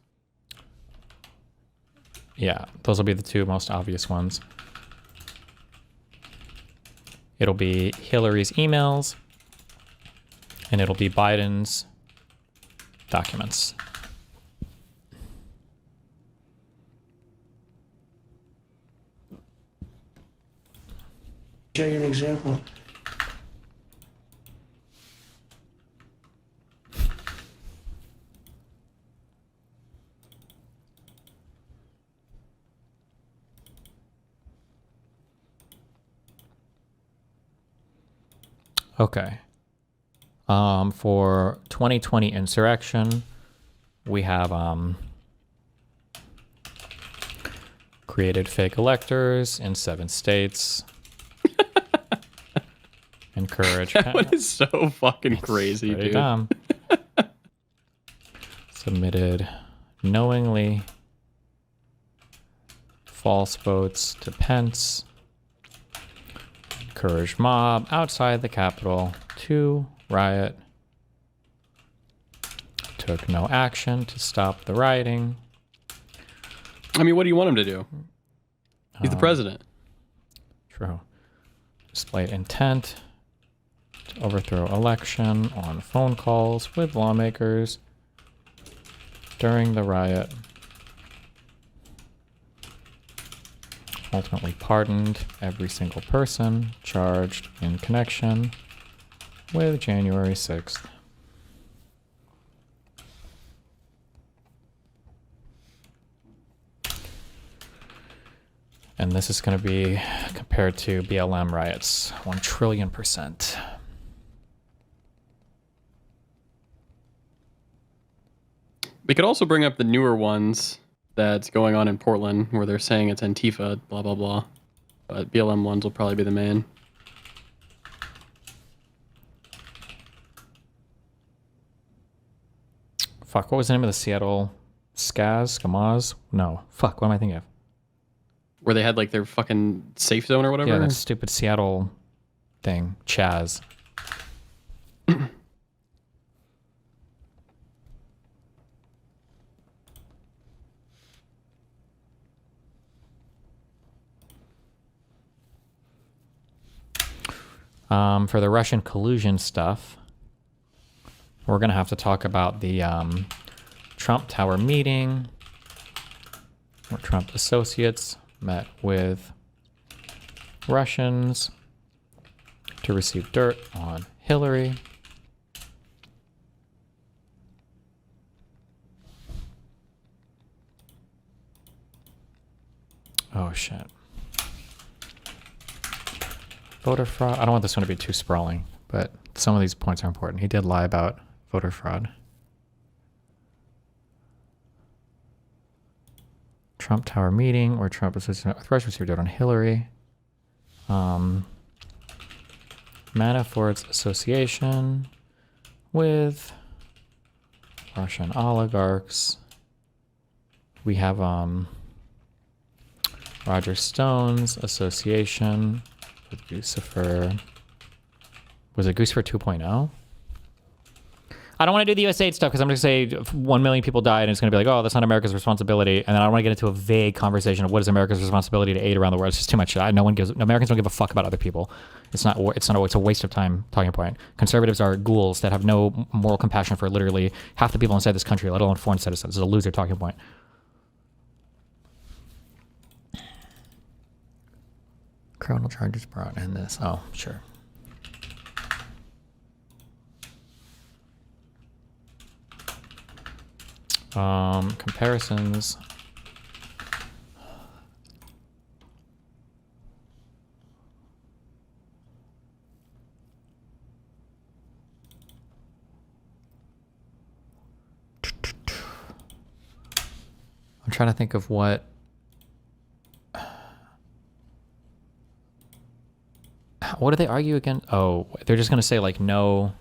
Yeah, those will be the two most obvious ones. It'll be Hillary's emails, and it'll be Biden's documents. Show you an example. Okay. For 2020 insurrection, we have created fake electors in 7 states. Encourage. That one is so fucking crazy, dude. Dumb. Submitted knowingly false votes to Pence. Encouraged mob outside the Capitol to riot. Took no action to stop the rioting. I mean, what do you want him to do? He's the president. True. Displayed intent to overthrow election on phone calls with lawmakers during the riot. Ultimately pardoned every single person charged in connection with January 6th. And this is going to be compared to BLM riots, 1 trillion%. We could also bring up the newer ones that's going on in Portland, where they're saying it's Antifa, blah, blah, blah. But BLM ones will probably be the main. Fuck, what was the name of the Seattle Skamaz? No. Fuck, what am I thinking of? Where they had like their fucking safe zone or whatever? Yeah, that stupid Seattle thing. Chaz. For the Russian collusion stuff, we're going to have to talk about the Trump Tower meeting, where Trump associates met with Russians to receive dirt on Hillary. Oh, shit. Voter fraud. I don't want this one to be too sprawling, but some of these points are important. He did lie about voter fraud. Trump Tower meeting where Trump associated with Russia received dirt on Hillary. Manafort's association with Russian oligarchs. We have Roger Stone's association with Guccifer. Was it Guccifer 2.0? I don't want to do the USAID stuff because I'm going to say 1 million people died and it's going to be like, oh, that's not America's responsibility. And then I don't want to get into a vague conversation of what is America's responsibility to aid around the world. It's just too much. Americans don't give a fuck about other people. It's a waste of time talking point. Conservatives are ghouls that have no moral compassion for literally half the people inside this country, let alone foreign citizens. It's a loser talking point. Criminal charges brought in this. Oh, sure. Comparisons. I'm trying to think of what. What do they argue against? Oh, they're just going to say like no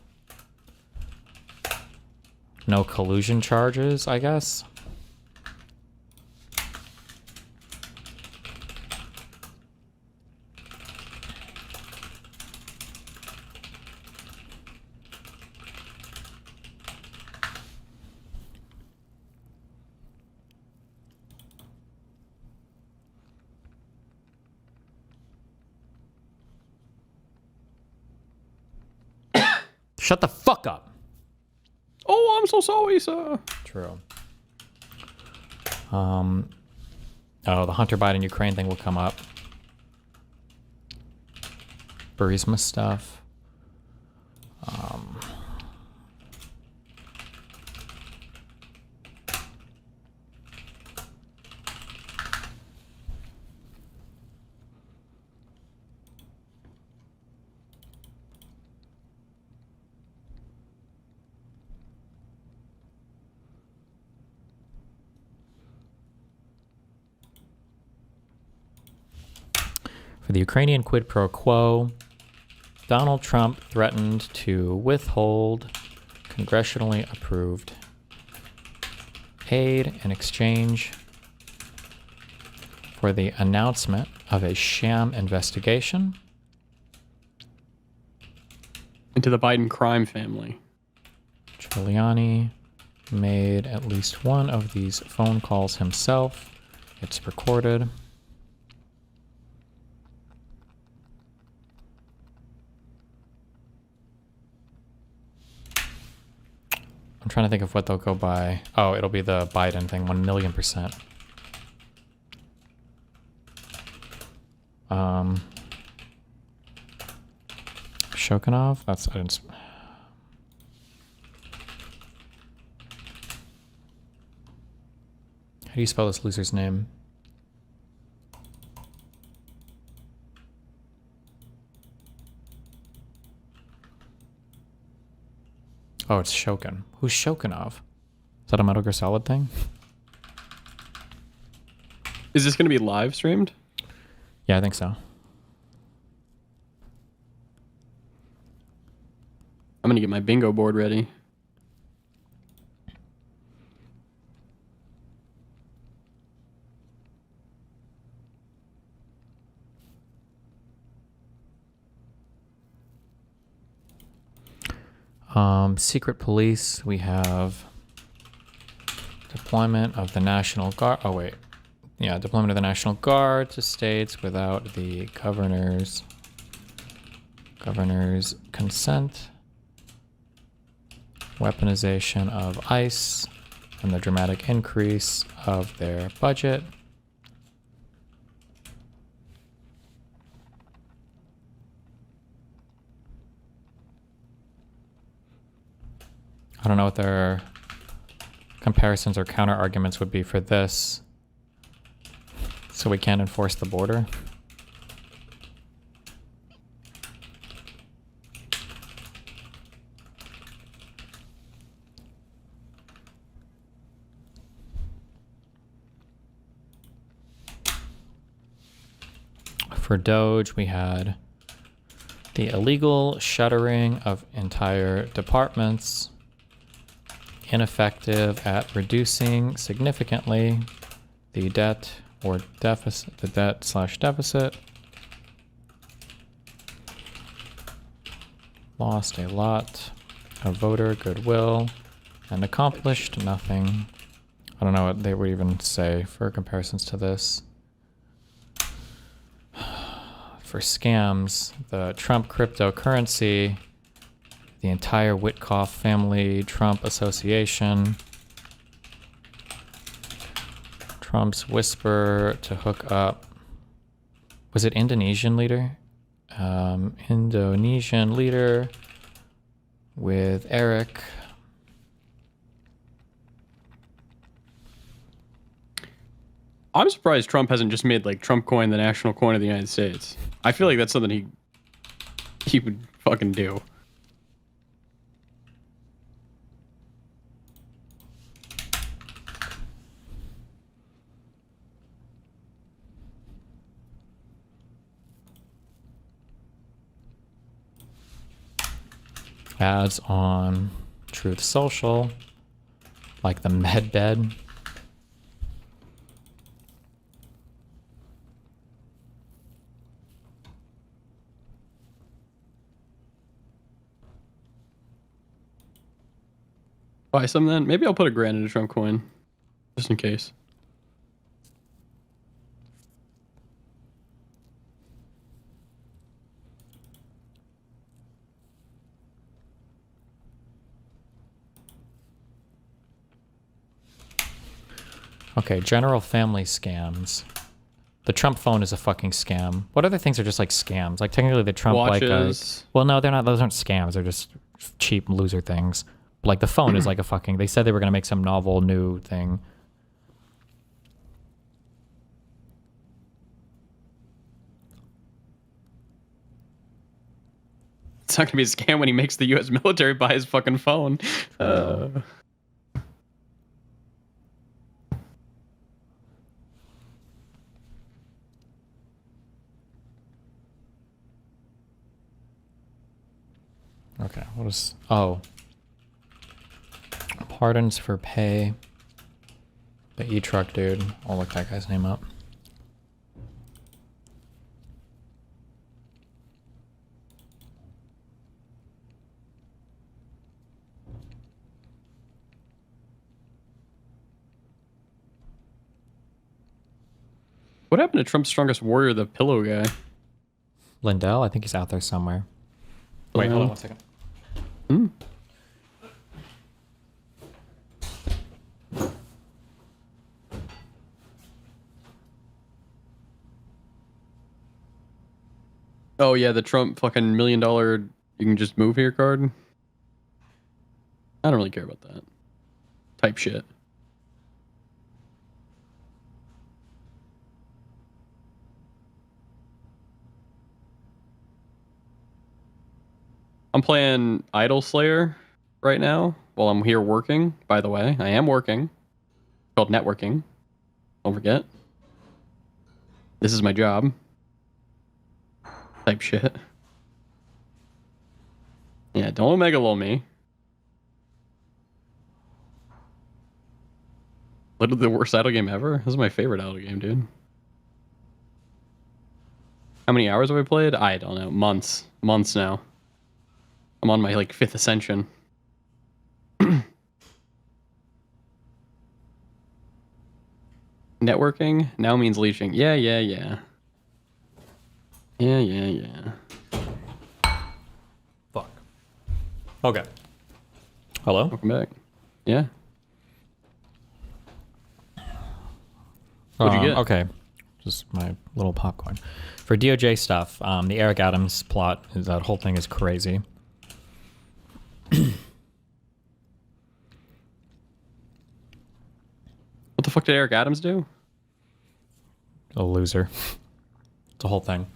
collusion charges, I guess. Shut the fuck up. Oh, I'm so sorry, sir. True. Oh, the Hunter Biden Ukraine thing will come up. Burisma stuff. For the Ukrainian quid pro quo, Donald Trump threatened to withhold congressionally approved aid in exchange for the announcement of a sham investigation into the Biden crime family. Giuliani made at least one of these phone calls himself. It's recorded. I'm trying to think of what they'll go by. Oh, it'll be the Biden thing, 1,000,000%. Shokunov? That's... I didn't... How do you spell this loser's name? Oh, it's Shokin. Who's Shokunov? Is that a Metal Gear Solid thing? Is this going to be live streamed? Yeah, I think so. I'm going to get my bingo board ready. Secret police, we have deployment of the National Guard. Oh, wait. Yeah, deployment of the National Guard to states without the governor's consent. Weaponization of ICE and the dramatic increase of their budget. I don't know what their comparisons or counter arguments would be for this. So we can't enforce the border. For Doge, we had the illegal shuttering of entire departments, ineffective at reducing significantly the debt or deficit, the debt slash deficit. Lost a lot of voter goodwill and accomplished nothing. I don't know what they would even say for comparisons to this. For scams, the Trump cryptocurrency, the entire Witkoff family, Trump association, Trump's whisper to hook up. Was it Indonesian leader? Indonesian leader with Eric. I'm surprised Trump hasn't just made like Trump coin the national coin of the United States. I feel like that's something he would fucking do. Ads on Truth Social, like the med bed. Buy some then? Maybe I'll put $1,000 in a Trump coin, just in case. Okay, general family scams. The Trump phone is a fucking scam. What other things are just like scams? Like technically the Trump Watches. well, no, they're not. Those aren't scams. They're just cheap loser things. But like the phone is like a fucking. They said they were gonna make some novel new thing. It's not gonna be a scam when he makes the U.S. military buy his fucking phone. Okay, what is... Oh. Pardons for pay. The E-Truck dude. I'll look that guy's name up. What happened to Trump's strongest warrior, the pillow guy? Lindell? I think he's out there somewhere. Wait, hold on 1 second. Hmm. Oh yeah, the Trump fucking $1 million you can just move here card. I don't really care about that type shit. I'm playing Idol Slayer right now while I'm here working. By the way, I am working. It's called networking. Don't forget. This is my job. Type shit. Yeah, don't megalo me. Literally the worst idle game ever. This is my favorite idle game, dude. How many hours have I played? I don't know. Months. Months now. I'm on my, like, 5th ascension. Networking now means leeching. Yeah. Yeah. Fuck. Okay. Hello? Welcome back. Yeah. What'd you get? Okay. Just my little popcorn. For DOJ stuff, the Eric Adams plot, that whole thing is crazy. What the fuck did Eric Adams do? A loser. It's a whole thing.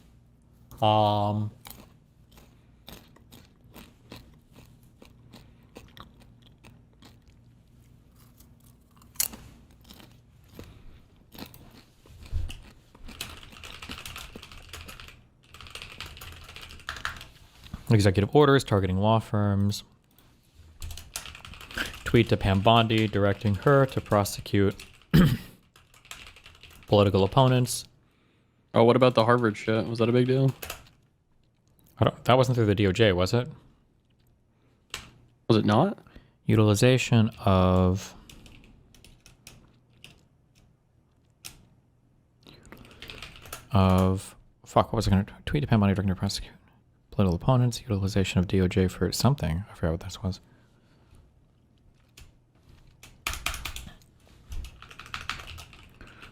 Executive orders targeting law firms. Tweet to Pam Bondi directing her to prosecute political opponents. Oh, what about the Harvard shit? Was that a big deal? That wasn't through the DOJ, was it? Was it not? Utilization of fuck, what was I going to tweet? Depend money director to prosecute political opponents. Utilization of DOJ for something. I forgot what this was.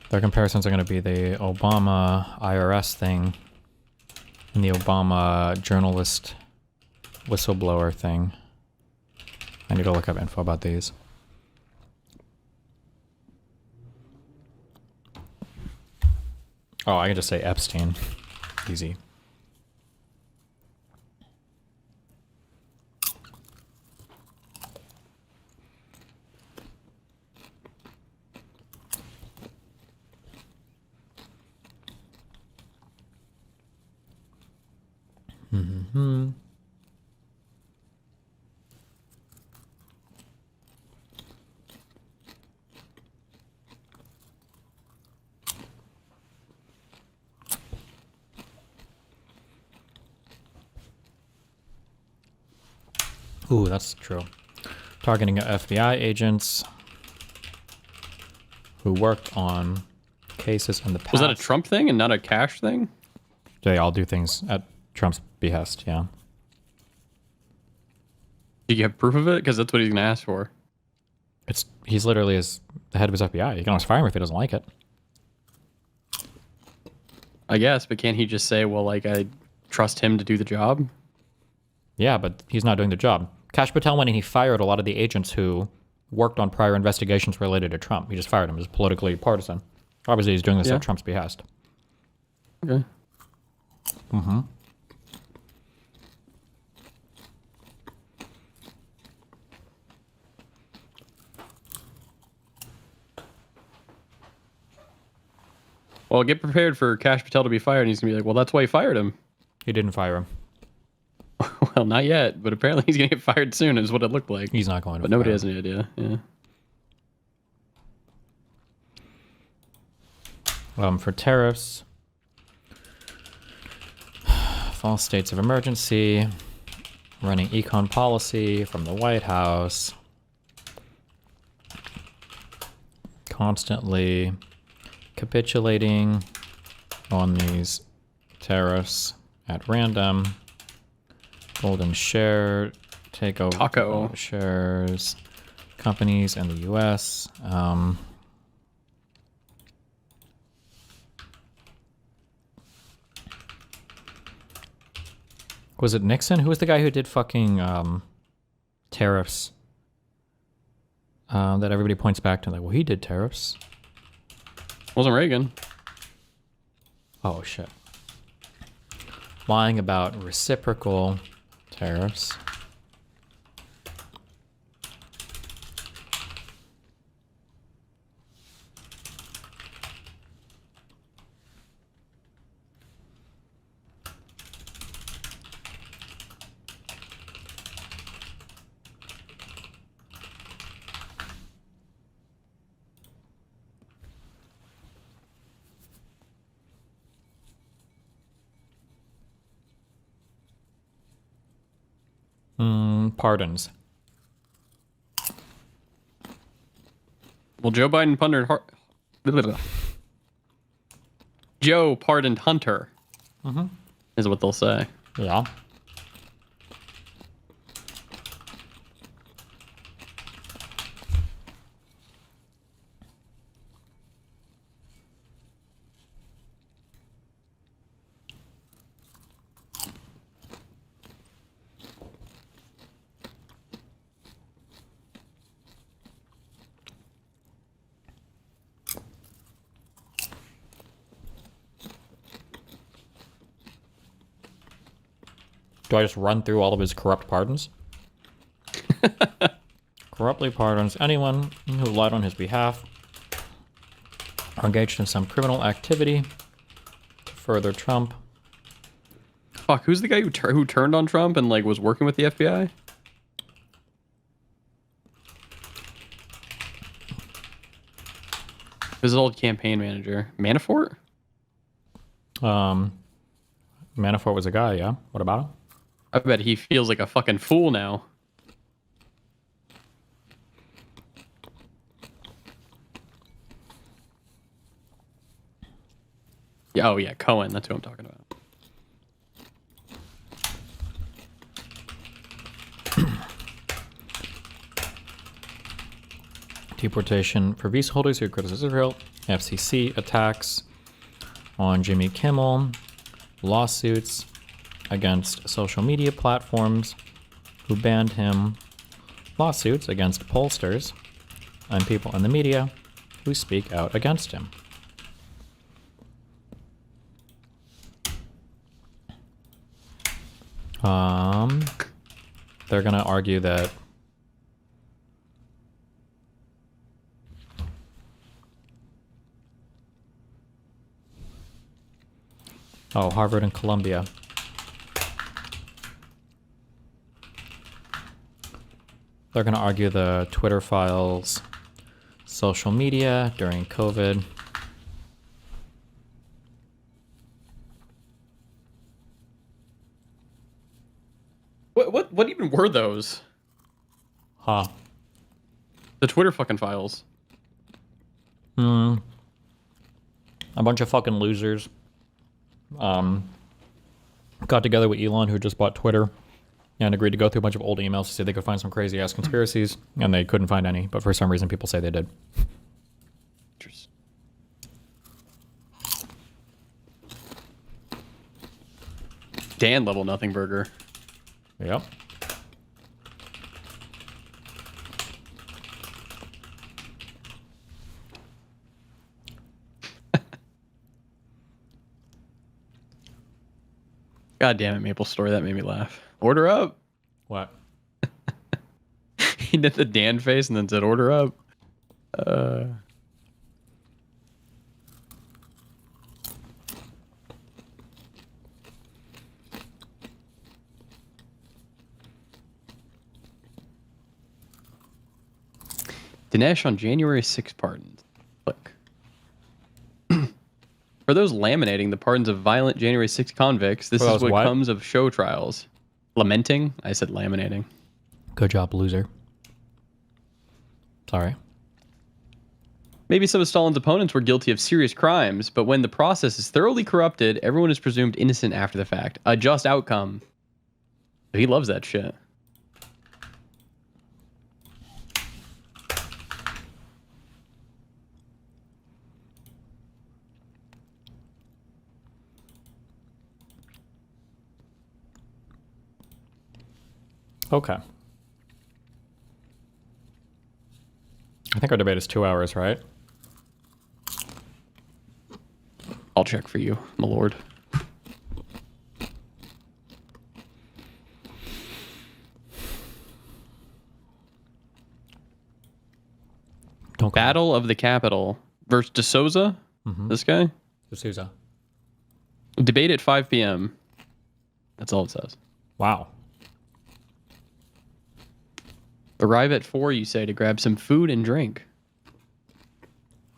Their comparisons are going to be the Obama IRS thing and the Obama journalist whistleblower thing. I need to look up info about these. Oh, I can just say Epstein. Easy. Mm-hmm. Ooh, that's true. Targeting FBI agents who worked on cases in the past. Was that a Trump thing and not a Cash thing? They all do things at Trump's behest, yeah. Do you have proof of it? Because that's what he's going to ask for. He's literally the head of his FBI. You can always fire him if he doesn't like it. I guess, but can't he just say, well, like, I trust him to do the job? Yeah, but he's not doing the job. Kash Patel went and he fired a lot of the agents who worked on prior investigations related to Trump. He just fired them as politically partisan. Obviously, he's doing this at Trump's behest. Okay. Mm-hmm. Well, get prepared for Kash Patel to be fired, and he's going to be like, well, that's why he fired him. He didn't fire him. Well, not yet, but apparently he's going to get fired soon, is what it looked like. He's not going to But nobody has any idea, yeah. For tariffs, false states of emergency, running econ policy from the White House, constantly capitulating on these tariffs at random, golden share takeover, Taco shares, companies in the U.S. Was it Nixon? Who was the guy who did fucking tariffs? That everybody points back to, like, well, he did tariffs. Wasn't Reagan. Oh, shit. Lying about reciprocal tariffs. Pardons. Well, Joe Biden Joe pardoned Hunter. Mm-hmm. Is what they'll say. Yeah. Do I just run through all of his corrupt pardons? Corruptly pardons anyone who lied on his behalf or engaged in some criminal activity to further Trump. Fuck, who's the guy who turned on Trump and, like, was working with the FBI? His old campaign manager. Manafort? Manafort was a guy, yeah. What about him? I bet he feels like a fucking fool now. Yeah, oh yeah, Cohen. That's who I'm talking about. Deportation for visa holders who criticize Israel. FCC attacks on Jimmy Kimmel. Lawsuits against social media platforms who banned him. Lawsuits against pollsters and people in the media who speak out against him. They're gonna argue that Harvard and Columbia. They're gonna argue the Twitter files, social media during COVID. What even were those? Huh. The Twitter fucking files. A bunch of fucking losers got together with Elon, who just bought Twitter, and agreed to go through a bunch of old emails to see if they could find some crazy ass conspiracies, and they couldn't find any, but for some reason people say they did. Interesting. Dan level nothing burger. Yep. God damn it, Maple Story. That made me laugh. Order up. What? He did the Dan face and then said, order up. Dinesh on January 6th pardons. Click. For those laminating the pardons of violent January 6th convicts, this is what comes of show trials. Lamenting? I said laminating. Good job, loser. Sorry. Maybe some of Stalin's opponents were guilty of serious crimes, but when the process is thoroughly corrupted, everyone is presumed innocent after the fact. A just outcome. He loves that shit. Okay. I think our debate is 2 hours, right? I'll check for you, my lord. Battle of the Capitol versus D'Souza. This guy? D'Souza. Debate at 5 p.m. That's all it says. Wow. Arrive at 4, you say, to grab some food and drink.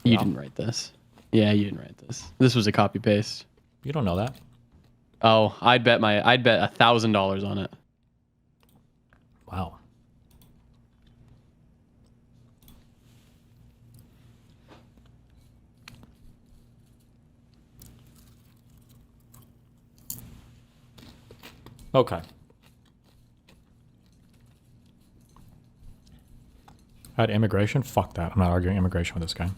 You didn't write this. Yeah, you didn't write this. This was a copy paste. You don't know that. Oh, I'd bet $1,000 on it. Wow. Okay. At immigration? Fuck that. I'm not arguing immigration with this guy.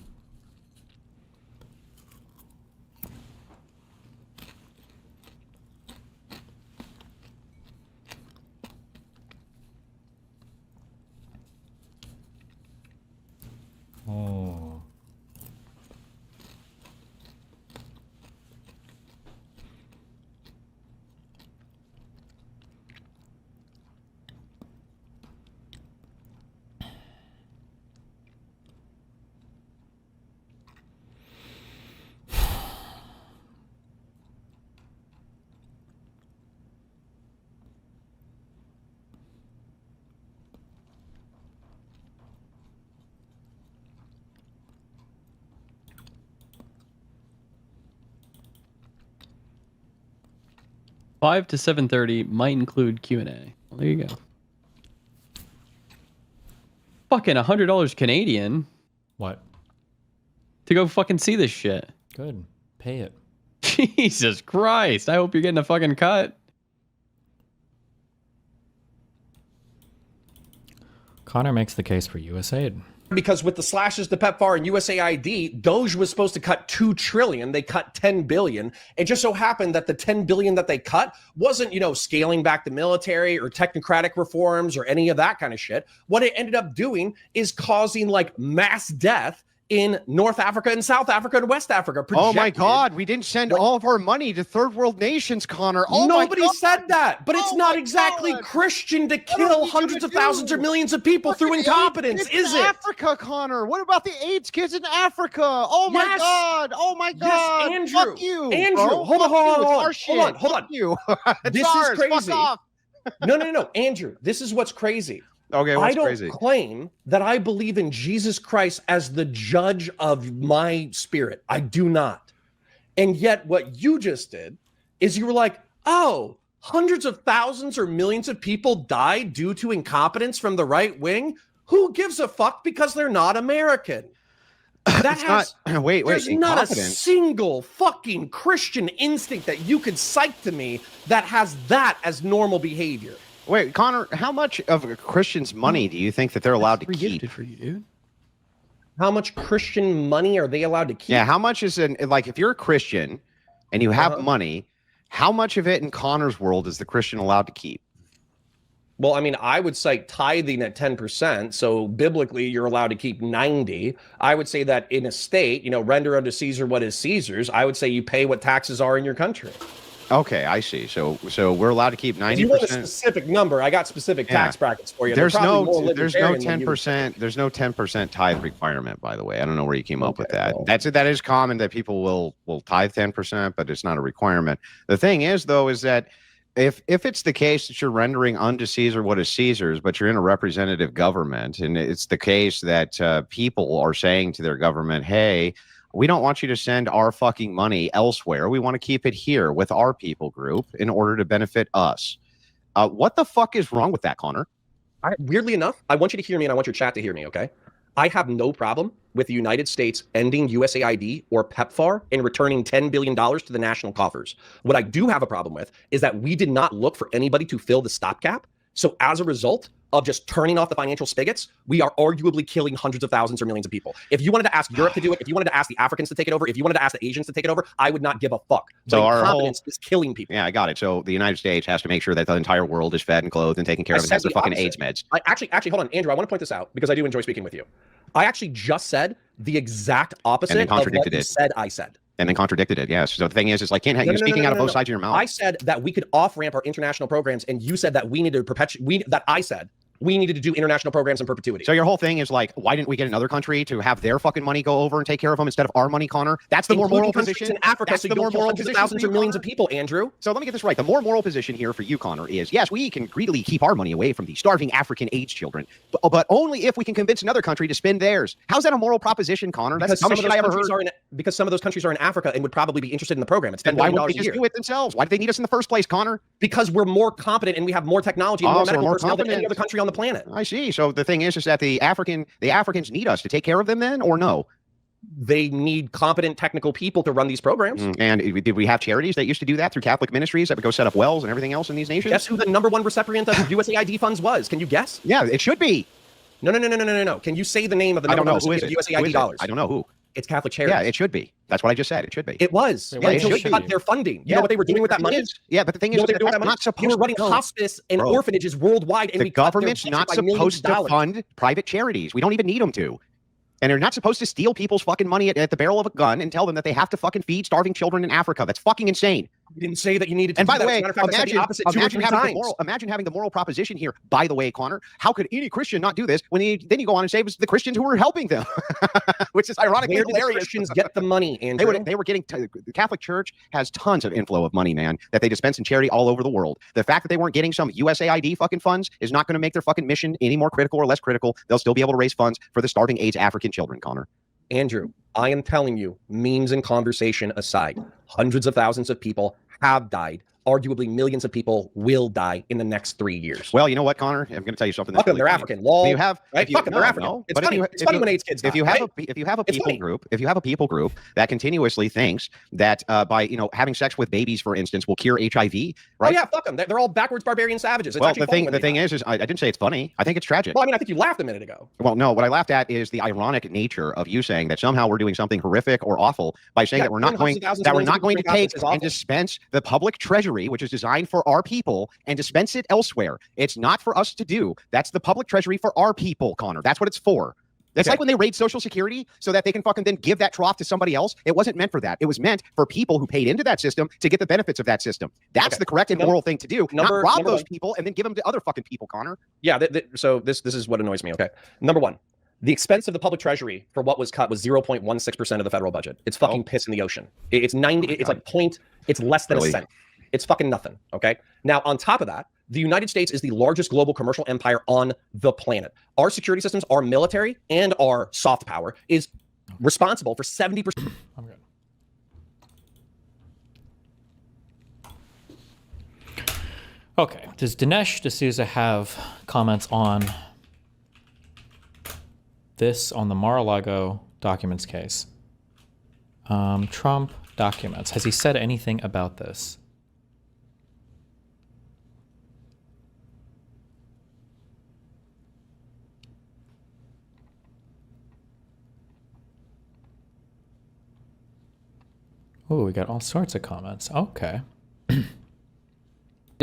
Oh. 5 to 7:30 might include Q&A. Well, there you go. Fucking $100 Canadian. What? To go fucking see this shit. Good. Pay it. Jesus Christ. I hope you're getting a fucking cut. Connor makes the case for USAID. Because with the slashes to PEPFAR and USAID, Doge was supposed to cut $2 trillion. They cut $10 billion. It just so happened that the $10 billion that they cut wasn't, scaling back the military or technocratic reforms or any of that kind of shit. What it ended up doing is causing like mass death in North Africa and South Africa and West Africa. Oh my God, we didn't send all of our money to third world nations, Connor. Oh Nobody said that, but it's not exactly Christian to kill hundreds of thousands or millions of people through incompetence, is it? Africa, Connor. What about the AIDS kids in Africa? Oh my God. Oh my God. Yes, Andrew. Fuck you. Andrew, bro. hold on. Fuck you. This is crazy. No. Andrew, this is what's crazy. Okay, what's I don't crazy? claim that I believe in Jesus Christ as the judge of my spirit. I do not. And yet what you just did is you were like, oh, hundreds of thousands or millions of people died due to incompetence from the right wing. Who gives a fuck because they're not American? That has wait, there's not a single fucking Christian instinct that you could cite to me that has that as normal behavior. Wait, Connor, how much of a Christian's money do you think that they're allowed to keep? For you, dude. How much Christian money are they allowed to keep? Yeah, how much is if you're a Christian and you have money, how much of it in Connor's world is the Christian allowed to keep? Well, I mean, I would cite tithing at 10%. So biblically, you're allowed to keep 90. I would say that in a state, render unto Caesar what is Caesar's. I would say you pay what taxes are in your country. Okay, I see. So we're allowed to keep 90%. If you want a specific number, I got specific tax brackets for you. There's no 10%. There's no 10% tithe requirement, by the way. I don't know where you came up with that. That is common that people will tithe 10%, but it's not a requirement. The thing is, though, is that if it's the case that you're rendering unto Caesar what is Caesar's, but you're in a representative government, and it's the case that people are saying to their government, hey, we don't want you to send our fucking money elsewhere. We want to keep it here with our people group in order to benefit us. What the fuck is wrong with that, Connor? Weirdly enough, I want you to hear me and I want your chat to hear me, okay? I have no problem with the United States ending USAID or PEPFAR and returning $10 billion to the national coffers. What I do have a problem with is that we did not look for anybody to fill the stopgap. So as a result of just turning off the financial spigots, we are arguably killing hundreds of thousands or millions of people. If you wanted to ask Europe to do it, if you wanted to ask the Africans to take it over, if you wanted to ask the Asians to take it over, I would not give a fuck. So our incompetence is killing people. Yeah, I got it. So the United States has to make sure that the entire world is fed and clothed and taken care of and has their fucking AIDS meds. I actually, hold on, Andrew, I want to point this out because I do enjoy speaking with you. I actually just said the exact opposite of what you said I said. And then contradicted it, yes. So the thing is, it's like, you're speaking out of both sides of your mouth. I said that we could off-ramp our international programs, and you said that we needed to perpetuate, I said we needed to do international programs in perpetuity. So your whole thing is like, why didn't we get another country to have their fucking money go over and take care of them instead of our money, Connor? That's the more moral position. In Africa, that's so the more moral position. Thousands or millions of people, Andrew. So let me get this right. The more moral position here for you, Connor, is yes, we can greedily keep our money away from the starving African AIDS children, but only if we can convince another country to spend theirs. How's that a moral proposition, Connor? That's the dumbest shit I ever heard. Because some of those countries are in Africa and would probably be interested in the program. It's $10 billion a year. Why wouldn't they just do it themselves? Why do they need us in the first place, Connor? Because we're more competent and we have more technology and more medical personnel than any other country on the planet. I see. So the thing is that the Africans need us to take care of them then, or no? They need competent technical people to run these programs. And did we have charities that used to do that through Catholic ministries that would go set up wells and everything else in these nations? Guess who the #1 recipient of USAID funds was? Can you guess? Yeah, it should be. No. Can you say the name of the #1 recipient of USAID dollars? I don't know who. It's Catholic Charities. Yeah, it should be. That's what I just said. It should be. It was. Yeah, until they cut their funding. You know what they were doing with that money? Yeah, but the thing is, that's not supposed to. They were running hospice and orphanages worldwide, and the government's not supposed to fund private charities. We don't even need them to. And they're not supposed to steal people's fucking money at the barrel of a gun and tell them that they have to fucking feed starving children in Africa. That's fucking insane. You didn't say that you needed to. And by the way, imagine having the moral proposition here. By the way, Connor, how could any Christian not do this when then you go on and say it was the Christians who were helping them, which is ironically hilarious. Where did the Christians get the money, Andrew? They were getting. The Catholic Church has tons of inflow of money, man, that they dispense in charity all over the world. The fact that they weren't getting some USAID fucking funds is not going to make their fucking mission any more critical or less critical. They'll still be able to raise funds for the starving AIDS African children, Connor. Andrew, I am telling you, memes and conversation aside, hundreds of thousands of people have died, arguably millions of people will die in the next 3 years. Well, you know what, Connor? I'm going to tell you something. Fuck them, they're funny. African. Lol. If you have, right? if you, Fuck them, they're no, African. no, It's but funny. It's funny when AIDS kids die. If you have right? if you have a people group, if you have a people group that continuously thinks that by having sex with babies, for instance, will cure HIV, right? Oh yeah, fuck them. They're all backwards barbarian savages. It's Well, actually the thing is I didn't say it's funny. I think it's tragic. Well, I mean, I think you laughed a minute ago. Well, no, what I laughed at is the ironic nature of you saying that somehow we're doing something horrific or awful by saying that we're not going to take and dispense the public treasury, which is designed for our people, and dispense it elsewhere. It's not for us to do. That's the public treasury for our people, Connor. That's what it's for. It's like when they raid Social Security so that they can fucking then give that trough to somebody else. It wasn't meant for that. It was meant for people who paid into that system to get the benefits of that system. That's the correct and moral thing to do. Not rob those people and then give them to other fucking people, Connor. Yeah, so this is what annoys me, okay? Number one, the expense of the public treasury for what was cut was 0.16% of the federal budget. It's fucking piss in the ocean. It's 90, it's like it's less than a cent. It's fucking nothing, okay? Now, on top of that, the United States is the largest global commercial empire on the planet. Our security systems, our military, and our soft power is responsible for 70%. I'm good. Okay. Does Dinesh D'Souza have comments on this, on the Mar-a-Lago documents case? Trump documents. Has he said anything about this? Oh, we got all sorts of comments. Okay. It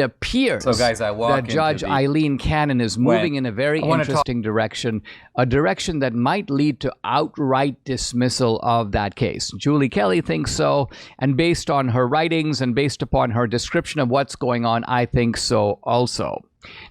appears that Judge Eileen Cannon is moving in a very interesting direction, a direction that might lead to outright dismissal of that case. Julie Kelly thinks so, and based on her writings and based upon her description of what's going on, I think so also.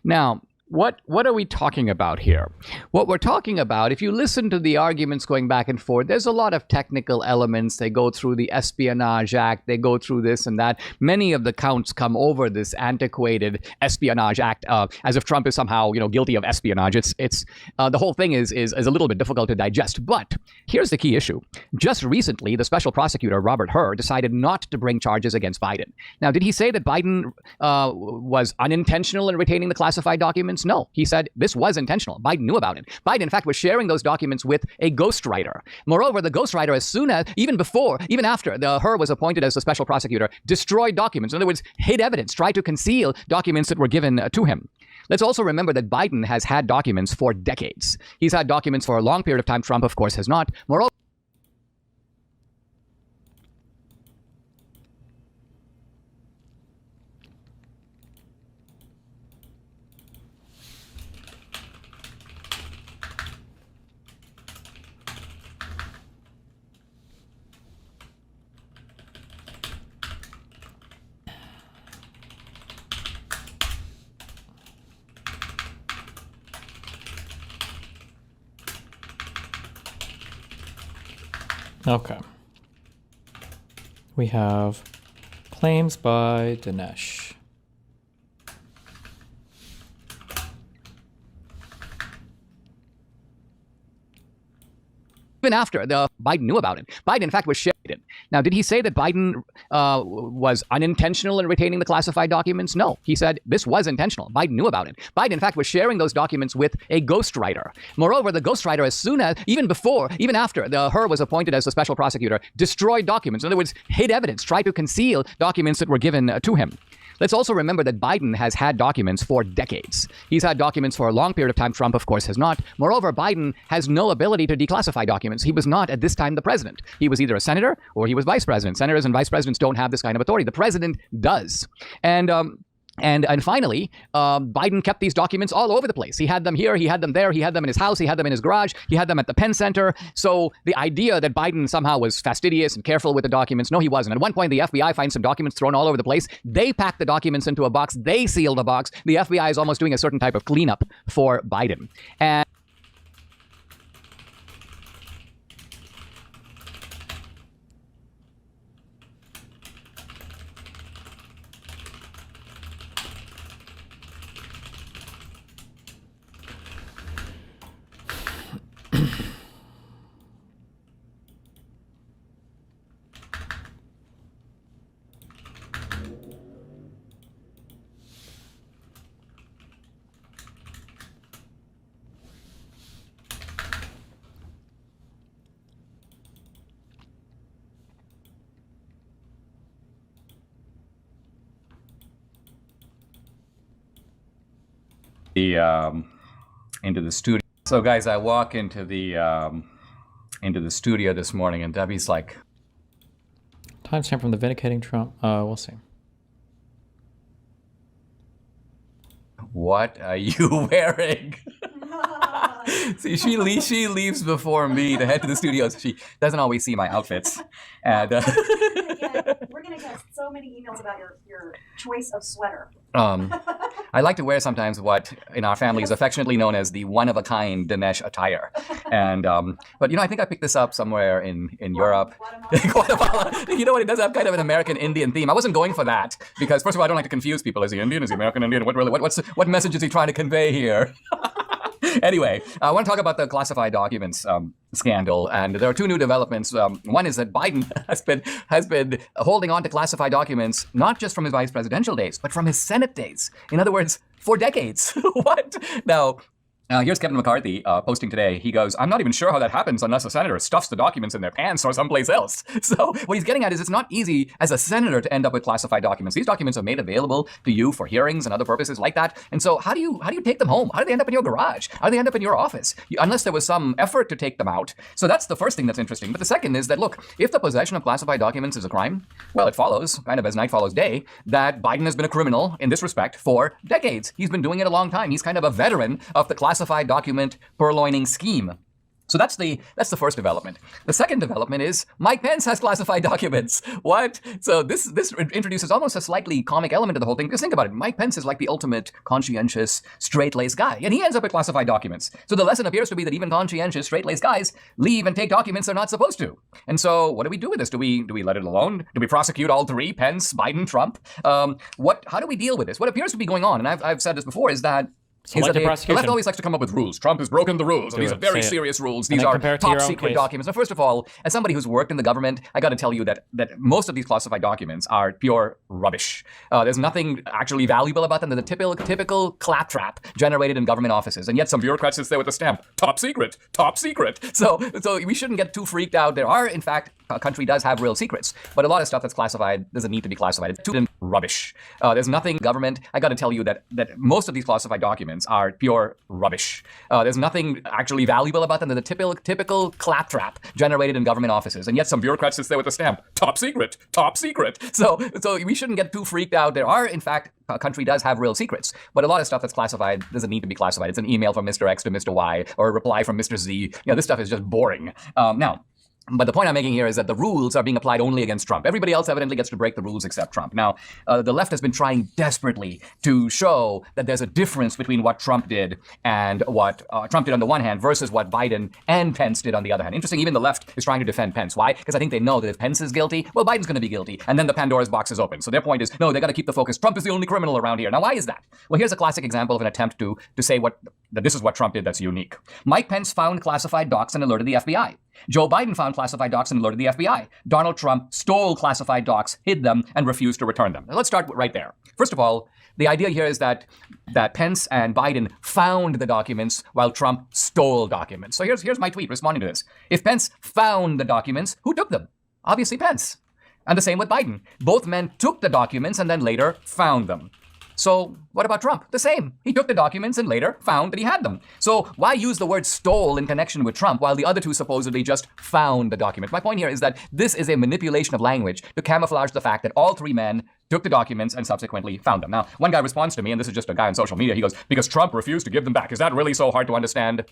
Now, what are we talking about here? What we're talking about, if you listen to the arguments going back and forth, there's a lot of technical elements. They go through the Espionage Act. They go through this and that. Many of the counts come over this antiquated Espionage Act, as if Trump is somehow, guilty of espionage. It's the whole thing is a little bit difficult to digest. But here's the key issue. Just recently, the special prosecutor, Robert Hur, decided not to bring charges against Biden. Now, did he say that Biden was unintentional in retaining the classified documents? No, he said this was intentional. Biden knew about it. Biden, in fact, was sharing those documents with a ghostwriter. Moreover, the ghostwriter, even after Hur was appointed as the special prosecutor, destroyed documents. In other words, hid evidence, tried to conceal documents that were given to him. Let's also remember that Biden has had documents for decades. He's had documents for a long period of time. Trump, of course, has not. Moreover, Okay. We have claims by Dinesh. even after Biden knew about it. Biden, in fact, was sharing it. Now, did he say that Biden was unintentional in retaining the classified documents? No, he said this was intentional. Biden knew about it. Biden, in fact, was sharing those documents with a ghostwriter. Moreover, the ghostwriter, even after Hur was appointed as the special prosecutor, destroyed documents. In other words, hid evidence, tried to conceal documents that were given to him. Let's also remember that Biden has had documents for decades. He's had documents for a long period of time. Trump, of course, has not. Moreover, Biden has no ability to declassify documents. He was not, at this time, the president. He was either a senator or he was vice president. Senators and vice presidents don't have this kind of authority. The president does. And finally, Biden kept these documents all over the place. He had them here, he had them there, he had them in his house, he had them in his garage, he had them at the Penn Center. So the idea that Biden somehow was fastidious and careful with the documents, no, he wasn't. At one point, the FBI finds some documents thrown all over the place. They pack the documents into a box. They seal the box. The FBI is almost doing a certain type of cleanup for Biden. And into the studio. So guys, I walk into the studio this morning, and Debbie's like, Timestamp from the vindicating Trump. We'll see. "What are you wearing?" See, she leaves before me to head to the studio, so she doesn't always see my outfits. And We're gonna get so many emails about your choice of sweater. I like to wear sometimes what in our family is affectionately known as the one-of-a-kind Dinesh attire. And but I think I picked this up somewhere in Europe. Guatemala. You know what? It does have kind of an American Indian theme. I wasn't going for that because first of all, I don't like to confuse people. Is he Indian? Is he American Indian? What message is he trying to convey here? Anyway, I want to talk about the classified documents scandal, and there are two new developments. One is that Biden has been holding on to classified documents not just from his vice presidential days, but from his Senate days. In other words, for decades. What? Now, here's Kevin McCarthy posting today. He goes, "I'm not even sure how that happens unless a senator stuffs the documents in their pants or someplace else." So what he's getting at is it's not easy as a senator to end up with classified documents. These documents are made available to you for hearings and other purposes like that. And so how do you take them home? How do they end up in your garage? How do they end up in your office? Unless there was some effort to take them out. So that's the first thing that's interesting. But the second is that, look, if the possession of classified documents is a crime, well, it follows, kind of as night follows day, that Biden has been a criminal in this respect for decades. He's been doing it a long time. He's kind of a veteran of the classified document purloining scheme. So that's the first development. The second development is Mike Pence has classified documents. What? So this introduces almost a slightly comic element to the whole thing. Because think about it. Mike Pence is like the ultimate conscientious, straight-laced guy. And he ends up with classified documents. So the lesson appears to be that even conscientious, straight-laced guys leave and take documents they're not supposed to. And so what do we do with this? Do we let it alone? Do we prosecute all three? Pence, Biden, Trump? How do we deal with this? What appears to be going on, and I've said this before, is that the left always likes to come up with rules. Trump has broken the rules. And these are very serious rules. These are top secret documents. Now, first of all, as somebody who's worked in the government, I got to tell you that most of these classified documents are pure rubbish. There's nothing actually valuable about them. They're the typical claptrap generated in government offices. And yet some bureaucrats sit there with a stamp, top secret, top secret. So we shouldn't get too freaked out. There are, in fact, a country does have real secrets, but a lot of stuff that's classified doesn't need to be classified. It's too rubbish. There's nothing government. I got to tell you that most of these classified documents are pure rubbish. There's nothing actually valuable about them. They're the typical claptrap generated in government offices. And yet some bureaucrats sit there with a stamp, top secret, top secret. So we shouldn't get too freaked out. There are, in fact, a country does have real secrets, but a lot of stuff that's classified doesn't need to be classified. It's an email from Mr. X to Mr. Y or a reply from Mr. Z. This stuff is just boring. But the point I'm making here is that the rules are being applied only against Trump. Everybody else evidently gets to break the rules except Trump. Now, the left has been trying desperately to show that there's a difference between what Trump did and what Trump did on the one hand versus what Biden and Pence did on the other hand. Interesting, even the left is trying to defend Pence. Why? Because I think they know that if Pence is guilty, well, Biden's going to be guilty. And then the Pandora's box is open. So their point is, no, they got to keep the focus. Trump is the only criminal around here. Now, why is that? Well, here's a classic example of an attempt to say that this is what Trump did that's unique. Mike Pence found classified docs and alerted the FBI. Joe Biden found classified docs and alerted the FBI. Donald Trump stole classified docs, hid them, and refused to return them. Now, let's start right there. First of all, the idea here is that Pence and Biden found the documents while Trump stole documents. So here's my tweet responding to this. If Pence found the documents, who took them? Obviously Pence. And the same with Biden. Both men took the documents and then later found them. So what about Trump? The same. He took the documents and later found that he had them. So why use the word stole in connection with Trump while the other two supposedly just found the documents? My point here is that this is a manipulation of language to camouflage the fact that all three men took the documents and subsequently found them. Now, one guy responds to me, and this is just a guy on social media, he goes, because Trump refused to give them back. Is that really so hard to understand?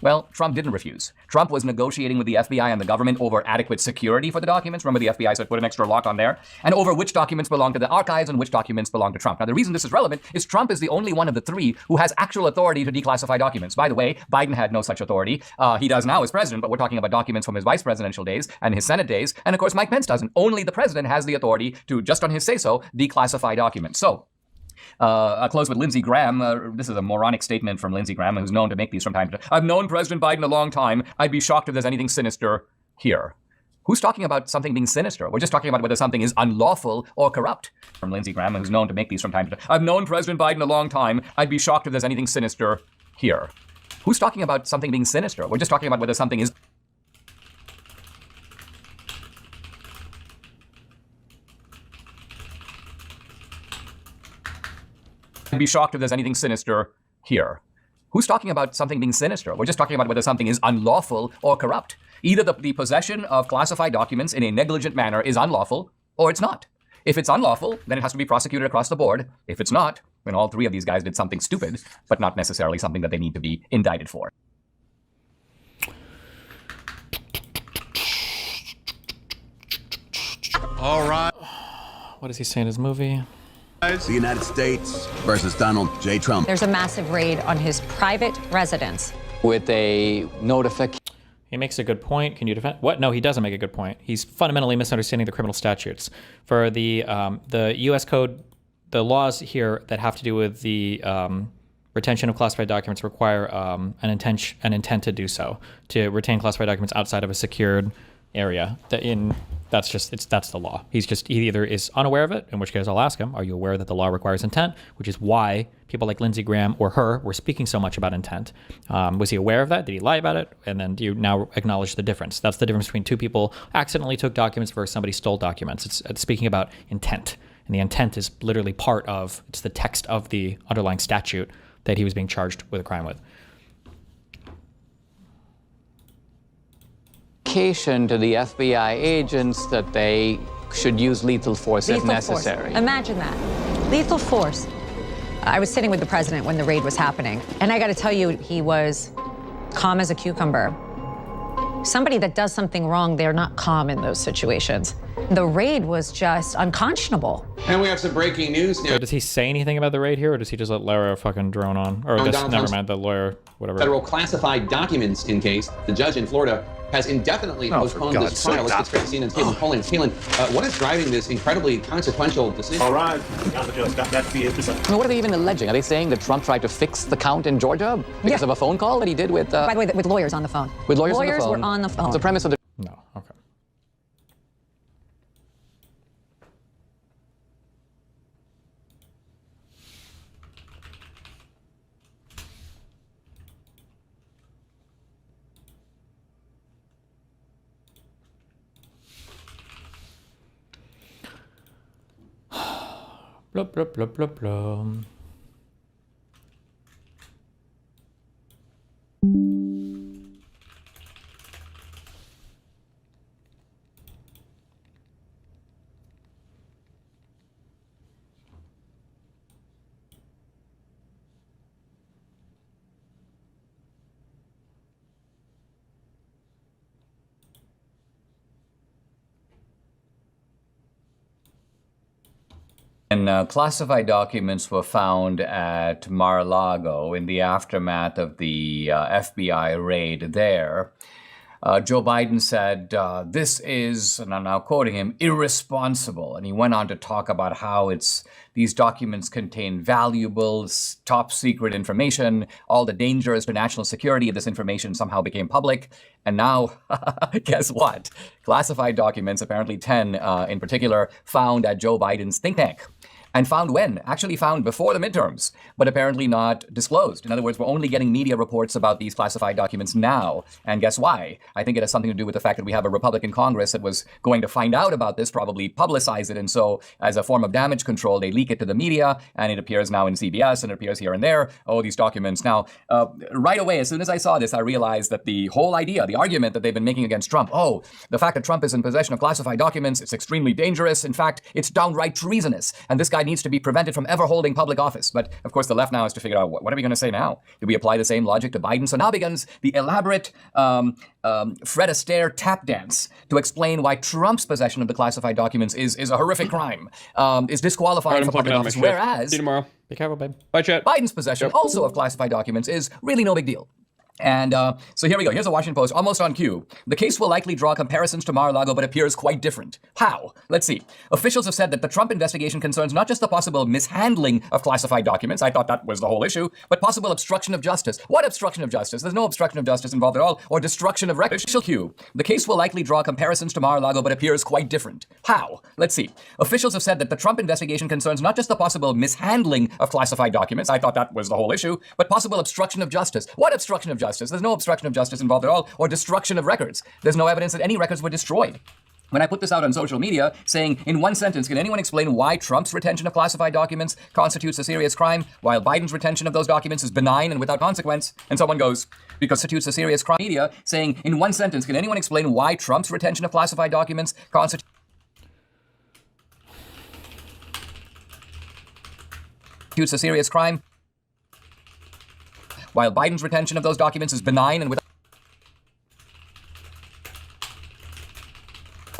Well, Trump didn't refuse. Trump was negotiating with the FBI and the government over adequate security for the documents. Remember, the FBI said put an extra lock on there. And over which documents belong to the archives and which documents belong to Trump. Now, the reason this is relevant is Trump is the only one of the three who has actual authority to declassify documents. By the way, Biden had no such authority. He does now as president, but we're talking about documents from his vice presidential days and his Senate days. And of course, Mike Pence doesn't. Only the president has the authority to, just on his say-so, declassify documents. So, I'll close with Lindsey Graham. This is a moronic statement from Lindsey Graham, who's known to make these from time to time. I've known President Biden a long time. I'd be shocked if there's anything sinister here. Who's talking about something being sinister? We're just talking about whether something is unlawful or corrupt. From Lindsey Graham, who's known to make these from time to time. I've known President Biden a long time. I'd be shocked if there's anything sinister here. Who's talking about something being sinister? We're just talking about whether something is I'd be shocked if there's anything sinister here. Who's talking about something being sinister? We're just talking about whether something is unlawful or corrupt. Either the possession of classified documents in a negligent manner is unlawful or it's not. If it's unlawful, then it has to be prosecuted across the board. If it's not, then all three of these guys did something stupid, but not necessarily something that they need to be indicted for. All right. What does he say in his movie? The United States versus Donald J. Trump. There's a massive raid on his private residence. With a notification. He makes a good point. Can you defend? What? No, he doesn't make a good point. He's fundamentally misunderstanding the criminal statutes. For the U.S. Code, the laws here that have to do with the retention of classified documents require an intent to do so, to retain classified documents outside of a secured area. That's the law. He either is unaware of it, in which case I'll ask him, are you aware that the law requires intent? Which is why people like Lindsey Graham or her were speaking so much about intent. Was he aware of that? Did he lie about it? And then do you now acknowledge the difference? That's the difference between two people accidentally took documents versus somebody stole documents. It's speaking about intent. And the intent is literally it's the text of the underlying statute that he was being charged with a crime with. To the FBI agents that they should use lethal force if necessary. Force. Imagine that. Lethal force. I was sitting with the president when the raid was happening, and I got to tell you, he was calm as a cucumber. Somebody that does something wrong, they're not calm in those situations. The raid was just unconscionable. And we have some breaking news now. So does he say anything about the raid here, or does he just let Lara fucking drone on? Or never mind, the lawyer, whatever. Federal classified documents in case the judge in Florida has indefinitely postponed this trial. Let's get straight to CNN's Caitlin Poland. Caitlin, what is driving this incredibly consequential decision? All right, got the judge. Got that to be it. What are they even alleging? Are they saying that Trump tried to fix the count in Georgia because of a phone call that he did with... By the way, with lawyers on the phone. With lawyers on the phone? Lawyers were on the phone. The premise of the... No, okay. Blah, blah, blah, blah, blah. And classified documents were found at Mar-a-Lago in the aftermath of the FBI raid there. Joe Biden said, this is, and I'm now quoting him, irresponsible. And he went on to talk about how these documents contain valuable, top secret information, all the dangers to national security of this information somehow became public. And now, guess what? Classified documents, apparently 10 in particular, found at Joe Biden's think tank. And found when? Actually found before the midterms, but apparently not disclosed. In other words, we're only getting media reports about these classified documents now. And guess why? I think it has something to do with the fact that we have a Republican Congress that was going to find out about this, probably publicize it. And so as a form of damage control, they leak it to the media, and it appears now in CBS, and it appears here and there. Oh, these documents. Now, right away, as soon as I saw this, I realized that the whole idea, the argument that they've been making against Trump, the fact that Trump is in possession of classified documents, it's extremely dangerous. In fact, it's downright treasonous. And this guy needs to be prevented from ever holding public office. But of course, the left now has to figure out, what are we going to say now? Do we apply the same logic to Biden? So now begins the elaborate Fred Astaire tap dance to explain why Trump's possession of the classified documents is a horrific crime, is disqualifying from public office. Whereas, see you tomorrow. Be careful, babe. Bye, chat. Biden's possession also of classified documents is really no big deal. And so here we go. Here's a Washington Post, almost on cue. The case will likely draw comparisons to Mar-a-Lago, but appears quite different. How? Let's see. Officials have said that the Trump investigation concerns not just the possible mishandling of classified documents, I thought that was the whole issue, but possible obstruction of justice. What obstruction of justice? There's no obstruction of justice involved at all, or destruction of records. Official cue. The case will likely draw comparisons to Mar-a-Lago, but appears quite different. How? Let's see. Officials have said that the Trump investigation concerns not just the possible mishandling of classified documents, I thought that was the whole issue, but possible obstruction of justice. What obstruction of justice? There's no obstruction of justice involved at all, or destruction of records. There's no evidence that any records were destroyed. when I put this out on social media saying, in one sentence, can anyone explain why Trump's retention of classified documents constitutes a serious crime, while Biden's retention of those documents is benign and without consequence? And someone goes, because it constitutes a serious crime. Media saying, in one sentence, can anyone explain why Trump's retention of classified documents constitutes a serious crime, while Biden's retention of those documents is benign and without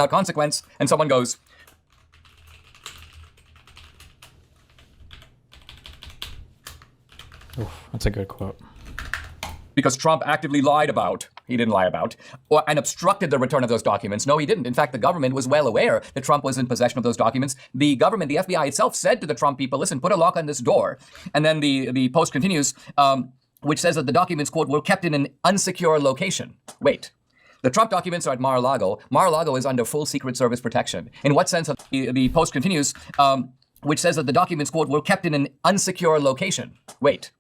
consequence? And someone goes, Oof, that's a good quote. Because Trump actively lied about, he didn't lie about, and obstructed the return of those documents. No, he didn't. In fact, the government was well aware that Trump was in possession of those documents. The government, the FBI itself, said to the Trump people, listen, put a lock on this door. And then the post continues, which says that the documents, quote, were kept in an unsecure location. Wait. The Trump documents are at Mar-a-Lago. Mar-a-Lago is under full Secret Service protection. In what sense? The post continues, which says that the documents, quote, were kept in an unsecure location. Wait.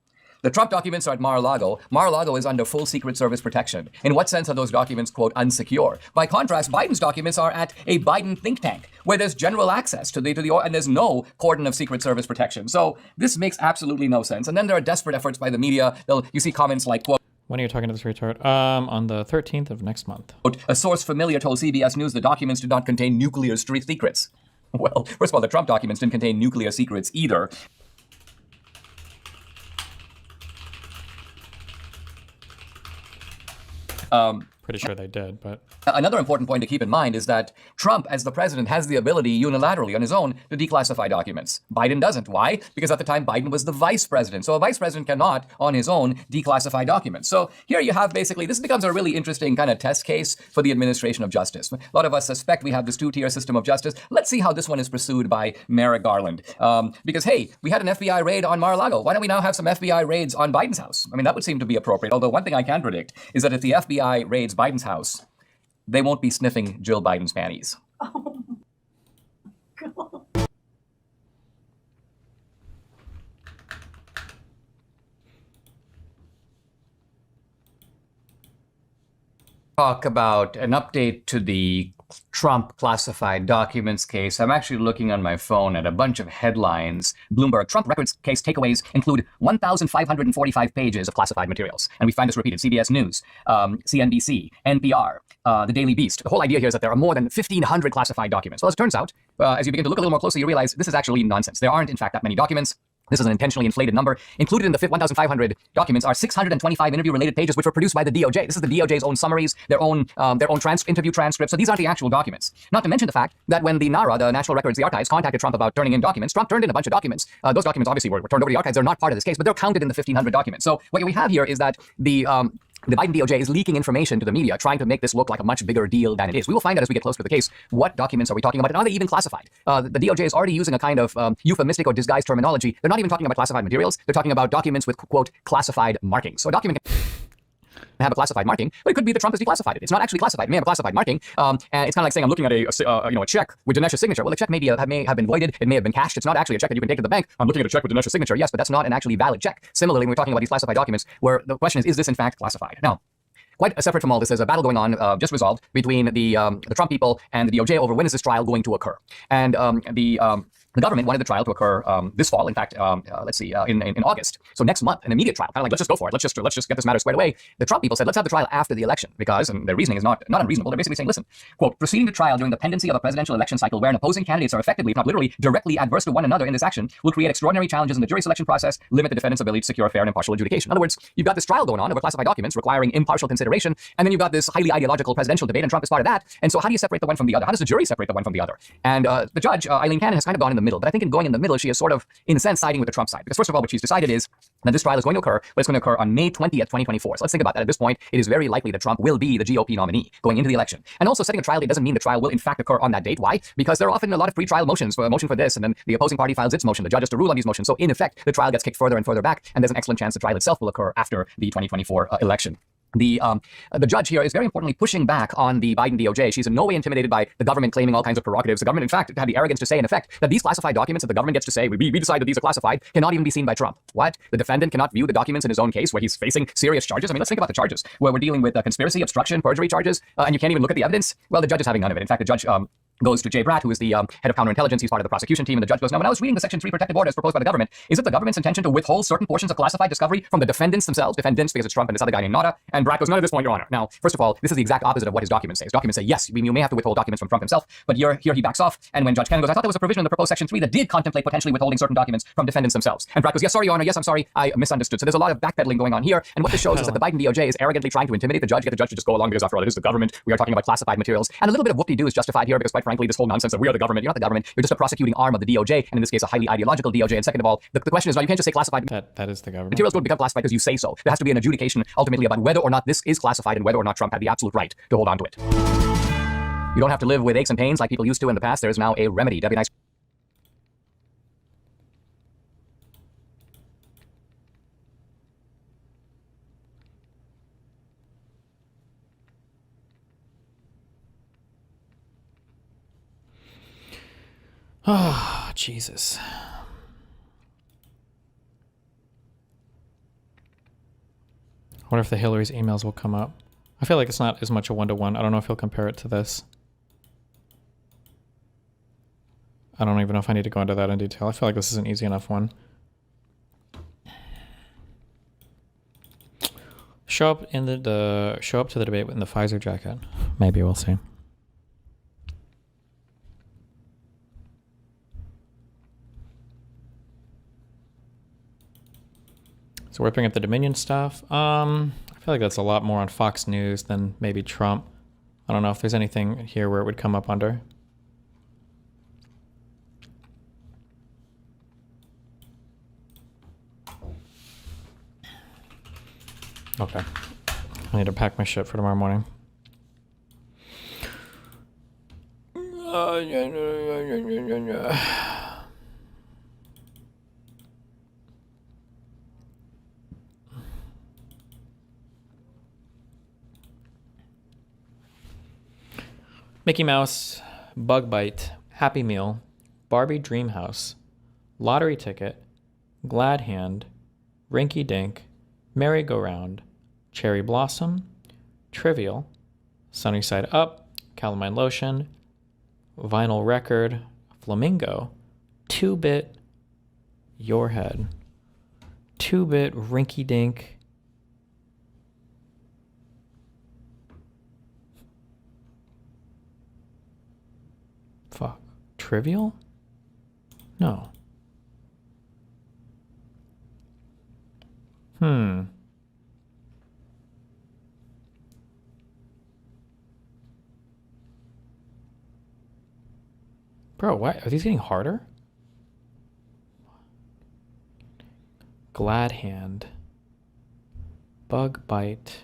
The Trump documents are at Mar-a-Lago. Mar-a-Lago is under full Secret Service protection. In what sense are those documents, quote, unsecure? By contrast, Biden's documents are at a Biden think tank, where there's general access to the and there's no cordon of Secret Service protection. So this makes absolutely no sense. And then there are desperate efforts by the media. You see comments like, quote, when are you talking to this retard? On the 13th of next month. A source familiar told CBS News the documents did not contain nuclear secrets. Well, first of all, the Trump documents didn't contain nuclear secrets either. Pretty sure they did, but... Another important point to keep in mind is that Trump, as the president, has the ability unilaterally on his own to declassify documents. Biden doesn't. Why? Because at the time, Biden was the vice president. So a vice president cannot, on his own, declassify documents. So here you have basically, this becomes a really interesting kind of test case for the administration of justice. A lot of us suspect we have this two-tier system of justice. Let's see how this one is pursued by Merrick Garland. Because, hey, we had an FBI raid on Mar-a-Lago. Why don't we now have some FBI raids on Biden's house? I mean, that would seem to be appropriate. Although one thing I can predict is that if the FBI raids Biden's house, they won't be sniffing Jill Biden's panties. Oh, God. Talk about an update to the Trump classified documents case. I'm actually looking on my phone at a bunch of headlines. Bloomberg, Trump records case takeaways include 1,545 pages of classified materials. And we find this repeated. CBS News, CNBC, NPR, The Daily Beast. The whole idea here is that there are more than 1,500 classified documents. Well, as it turns out, as you begin to look a little more closely, you realize this is actually nonsense. There aren't, in fact, that many documents. This is an intentionally inflated number. Included in the 1,500 documents are 625 interview-related pages, which were produced by the DOJ. This is the DOJ's own summaries, their own interview transcripts. So these aren't the actual documents. Not to mention the fact that when the NARA, the National Records, the Archives, contacted Trump about turning in documents, Trump turned in a bunch of documents. Those documents obviously were turned over to the archives. They're not part of this case, but they're counted in the 1,500 documents. So what we have here is that the Biden DOJ is leaking information to the media, trying to make this look like a much bigger deal than it is. We will find out as we get closer to the case what documents are we talking about, and are they even classified? The DOJ is already using a kind of euphemistic or disguised terminology. They're not even talking about classified materials. They're talking about documents with, quote, classified markings. So a document can have a classified marking, but it could be that Trump has declassified it. It's not actually classified. It may have a classified marking. And it's kind of like saying I'm looking at a check with Dinesh's signature. Well, the check may have been voided. It may have been cashed. It's not actually a check that you can take to the bank. I'm looking at a check with Dinesh's signature. Yes, but that's not an actually valid check. Similarly, when we're talking about these classified documents, where the question is this in fact classified? Now, quite separate from all this, there's a battle going on, just resolved, between the Trump people and the DOJ over when is this trial going to occur. And the government wanted the trial to occur this fall. In fact, in August. So next month, an immediate trial. Kind of like, let's just go for it. Let's just get this matter squared away. The Trump people said, let's have the trial after the election because, and their reasoning is not unreasonable. They're basically saying, listen, quote, proceeding to trial during the pendency of a presidential election cycle wherein opposing candidates are effectively, if not literally, directly adverse to one another in this action will create extraordinary challenges in the jury selection process, limit the defendant's ability to secure a fair and impartial adjudication. In other words, you've got this trial going on over classified documents requiring impartial consideration, and then you've got this highly ideological presidential debate, and Trump is part of that. And so how do you separate the one from the other? How does the jury separate the one from the other? And the judge, Eileen Cannon, has kind of gone in the middle. But I think in going in the middle, she is sort of, in a sense, siding with the Trump side. Because first of all, what she's decided is that this trial is going to occur, but it's going to occur on May 20th, 2024. So let's think about that. At this point, it is very likely that Trump will be the GOP nominee going into the election. And also setting a trial date doesn't mean the trial will in fact occur on that date. Why? Because there are often a lot of pre-trial motions, a motion for this, and then the opposing party files its motion. The judge has to rule on these motions. So in effect, the trial gets kicked further and further back, and there's an excellent chance the trial itself will occur after the 2024 election. The judge here is very importantly pushing back on the Biden DOJ. She's in no way intimidated by the government claiming all kinds of prerogatives. The government, in fact, had the arrogance to say, in effect, that these classified documents that the government gets to say, we decide that these are classified, cannot even be seen by Trump. What? The defendant cannot view the documents in his own case where he's facing serious charges? I mean, let's think about the charges, where we're dealing with conspiracy, obstruction, perjury charges, and you can't even look at the evidence? Well, the judge is having none of it. In fact, the judge goes to Jay Bratt, who is the head of counterintelligence. He's part of the prosecution team. And the judge goes, now, when I was reading the Section 3 protective order as proposed by the government, is it the government's intention to withhold certain portions of classified discovery from the defendants themselves? Defendants, because it's Trump and this other guy named Nada. And Bratt goes, none of this point, Your Honor. Now, first of all, this is the exact opposite of what his documents say. His documents say, yes, you may have to withhold documents from Trump himself, but here he backs off. And when Judge Cannon goes, I thought there was a provision in the proposed Section 3 that did contemplate potentially withholding certain documents from defendants themselves. And Bratt goes, yes, sorry, Your Honor. Yes, I'm sorry. I misunderstood. So there's a lot of backpedaling going on here. And what this shows is that the Biden DOJ is arrogantly trying to intimidate the judge, get the judge to just go along because, after all, it is the government. We are talking about classified materials. And a little bit of whoop-de-doo is justified here because, quite frankly, this whole nonsense that we are the government, you're not the government, you're just a prosecuting arm of the DOJ, and in this case, a highly ideological DOJ. And second of all, the question is, now you can't just say classified. That is the government. Materials don't become classified because you say so. There has to be an adjudication ultimately about whether or not this is classified and whether or not Trump had the absolute right to hold on to it. You don't have to live with aches and pains like people used to in the past. There is now a remedy. Debbie, nice. Oh, Jesus. I wonder if the Hillary's emails will come up. I feel like it's not as much a one-to-one. I don't know if he'll compare it to this. I don't even know if I need to go into that in detail. I feel like this is an easy enough one. Show up to the debate in the Pfizer jacket. Maybe we'll see. So we're picking up the Dominion stuff. I feel like that's a lot more on Fox News than maybe Trump. I don't know if there's anything here where it would come up under. Okay. I need to pack my shit for tomorrow morning. Mickey Mouse, Bug Bite, Happy Meal, Barbie Dream House, Lottery Ticket, Glad Hand, Rinky Dink, Merry-Go-Round, Cherry Blossom, Trivial, Sunny Side Up, Calamine Lotion, Vinyl Record, Flamingo, 2-Bit, Your Head, 2-Bit, Rinky Dink, fuck, Trivial? No. Bro, why are these getting harder? Glad Hand, Bug Bite,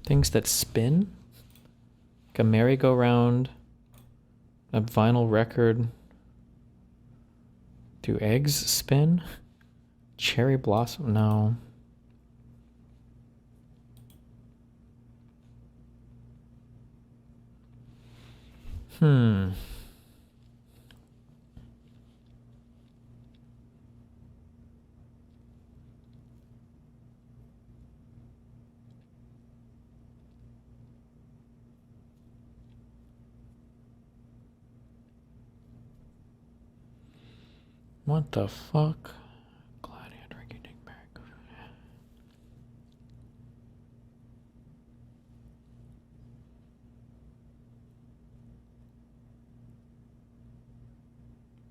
things that spin, like a merry-go-round, a vinyl record. Do eggs spin? Cherry Blossom? No. What the fuck? Glad Hand, Rinky Dink, Merry-Go-Round.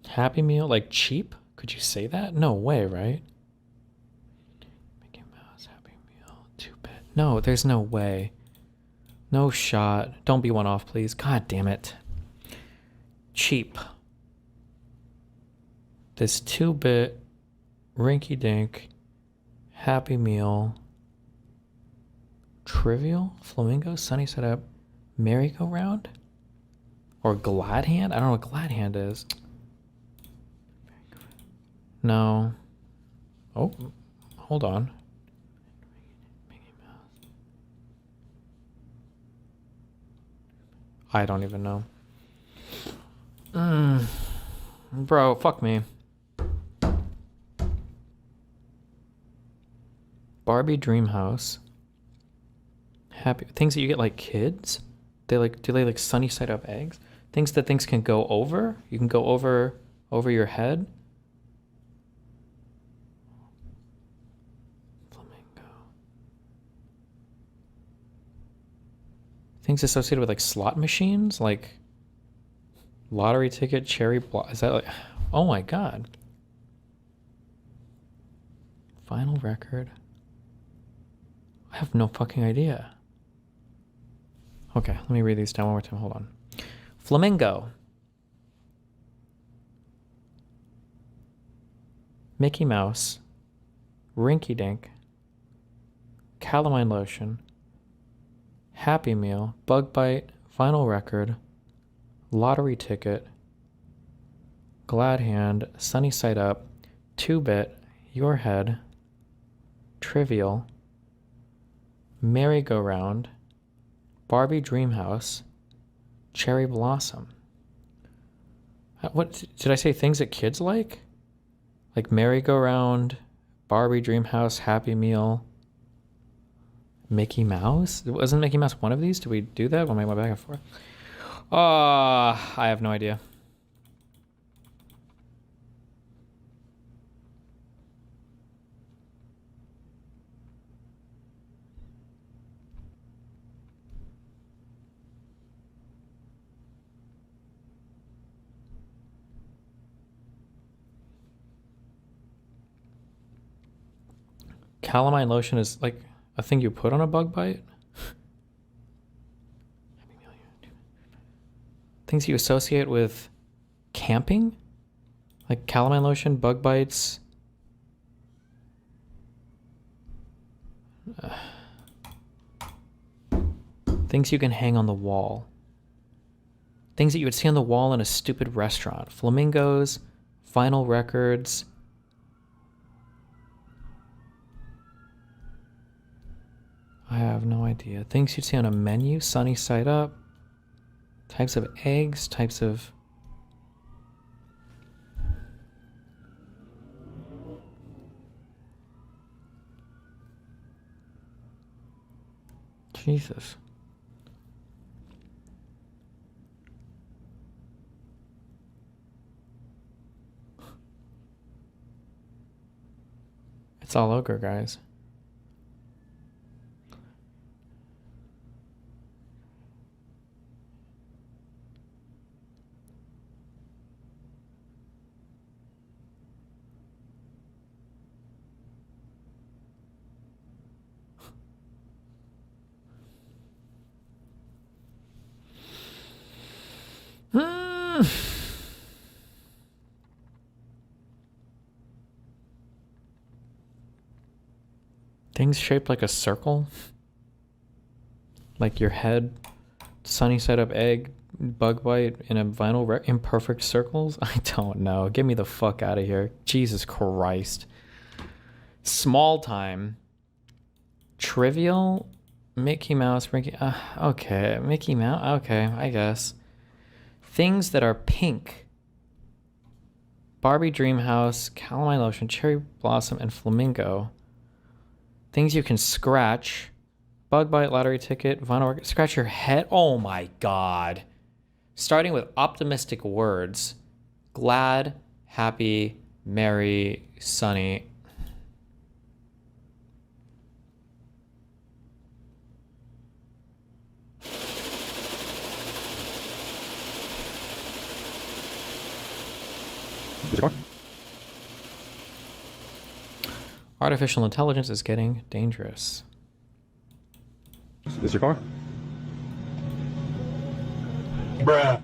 Happy Meal, like cheap? Could you say that? No way, right? Mickey Mouse, Happy Meal, 2-Bit. No, there's no way. No shot. Don't be one off, please. God damn it. Cheap. This 2-Bit, Rinky Dink, Happy Meal, Trivial, Flamingo, Sunny Side Up, Merry-Go-Round, or Glad Hand? I don't know what Glad Hand is. No. Oh, hold on. I don't even know. Bro, fuck me. Barbie Dream House. Happy things that you get like kids. Do they like sunny side up eggs? Things that things can go over. You can go over your head. Flamingo. Things associated with like slot machines, like lottery ticket, cherry block. Is that like? Oh my god. Final record. I have no fucking idea. Okay, let me read these down one more time. Hold on. Flamingo. Mickey Mouse. Rinky Dink. Calamine Lotion. Happy Meal. Bug Bite. Vinyl Record. Lottery Ticket. Glad Hand. Sunny Side Up. 2-Bit. Your Head. Trivial. Merry-Go-Round. Barbie Dream House. Cherry Blossom. What did I say? Things that kids like? Like Merry-Go-Round, Barbie Dream House, Happy Meal, Mickey Mouse? Wasn't Mickey Mouse one of these? Did we do that? When I went back and forth? I have no idea. Calamine lotion is like a thing you put on a bug bite? Things you associate with camping? Like calamine lotion, bug bites. Things you can hang on the wall. Things that you would see on the wall in a stupid restaurant. Flamingos, vinyl records. I have no idea. Things you'd see on a menu, sunny side up. Types of eggs, types of... Jesus. It's all ogre, guys. Things shaped like a circle, like your head, sunny side up egg, bug bite in a vinyl imperfect circles. I don't know. Get me the fuck out of here. Jesus Christ. Small time. Trivial. Mickey Mouse. Okay. Mickey Mouse. Okay, I guess. Things that are pink. Barbie Dream House, Calamine Lotion, Cherry Blossom, and Flamingo. Things you can scratch. Bug bite, lottery ticket, vinyl. Scratch your head. Oh my god. Starting with optimistic words. Glad, happy, merry, sunny. Artificial intelligence is getting dangerous. Is your car? Bruh.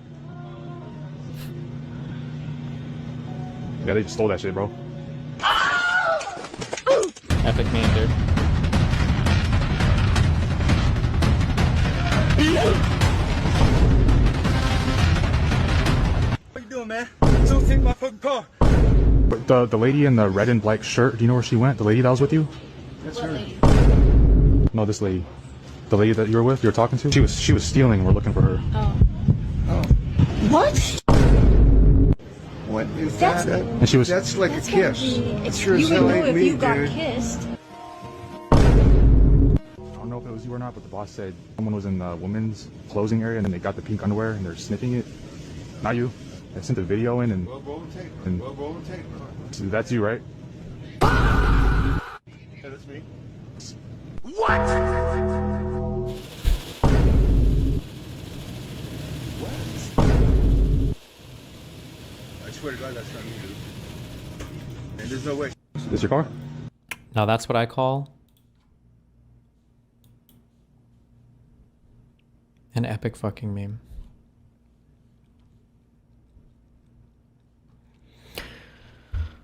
Yeah, they just stole that shit, bro. Epic meme, dude. What you doing, man? Don't take my fucking car. The lady in the red and black shirt, do you know where she went? The lady that was with you? That's her. No, this lady. The lady that you were with, you were talking to? She was stealing, we're looking for her. What? What is That's- that? And she was That's like a kiss. It sure You as would hell know ain't if me, you got dude. kissed. I don't know if it was you or not, but the boss said someone was in the women's closing area and then they got the pink underwear and they're sniffing it. Not you. I sent the video in and so that's you, right? Yeah, that's me. What? I swear to God, that's not me, dude. And there's no way. This your car? Now that's what I call an epic fucking meme.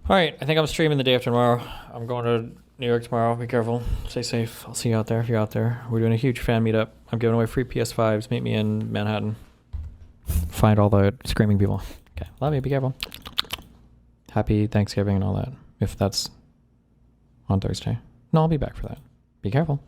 All right, I think I'm streaming the day after tomorrow. I'm going to New York tomorrow. Be careful. Stay safe. I'll see you out there if you're out there. We're doing a huge fan meetup. I'm giving away free PS5s. Meet me in Manhattan. Find all the screaming people. Okay, love you. Be careful. Happy Thanksgiving and all that. If that's on Thursday. No, I'll be back for that. Be careful.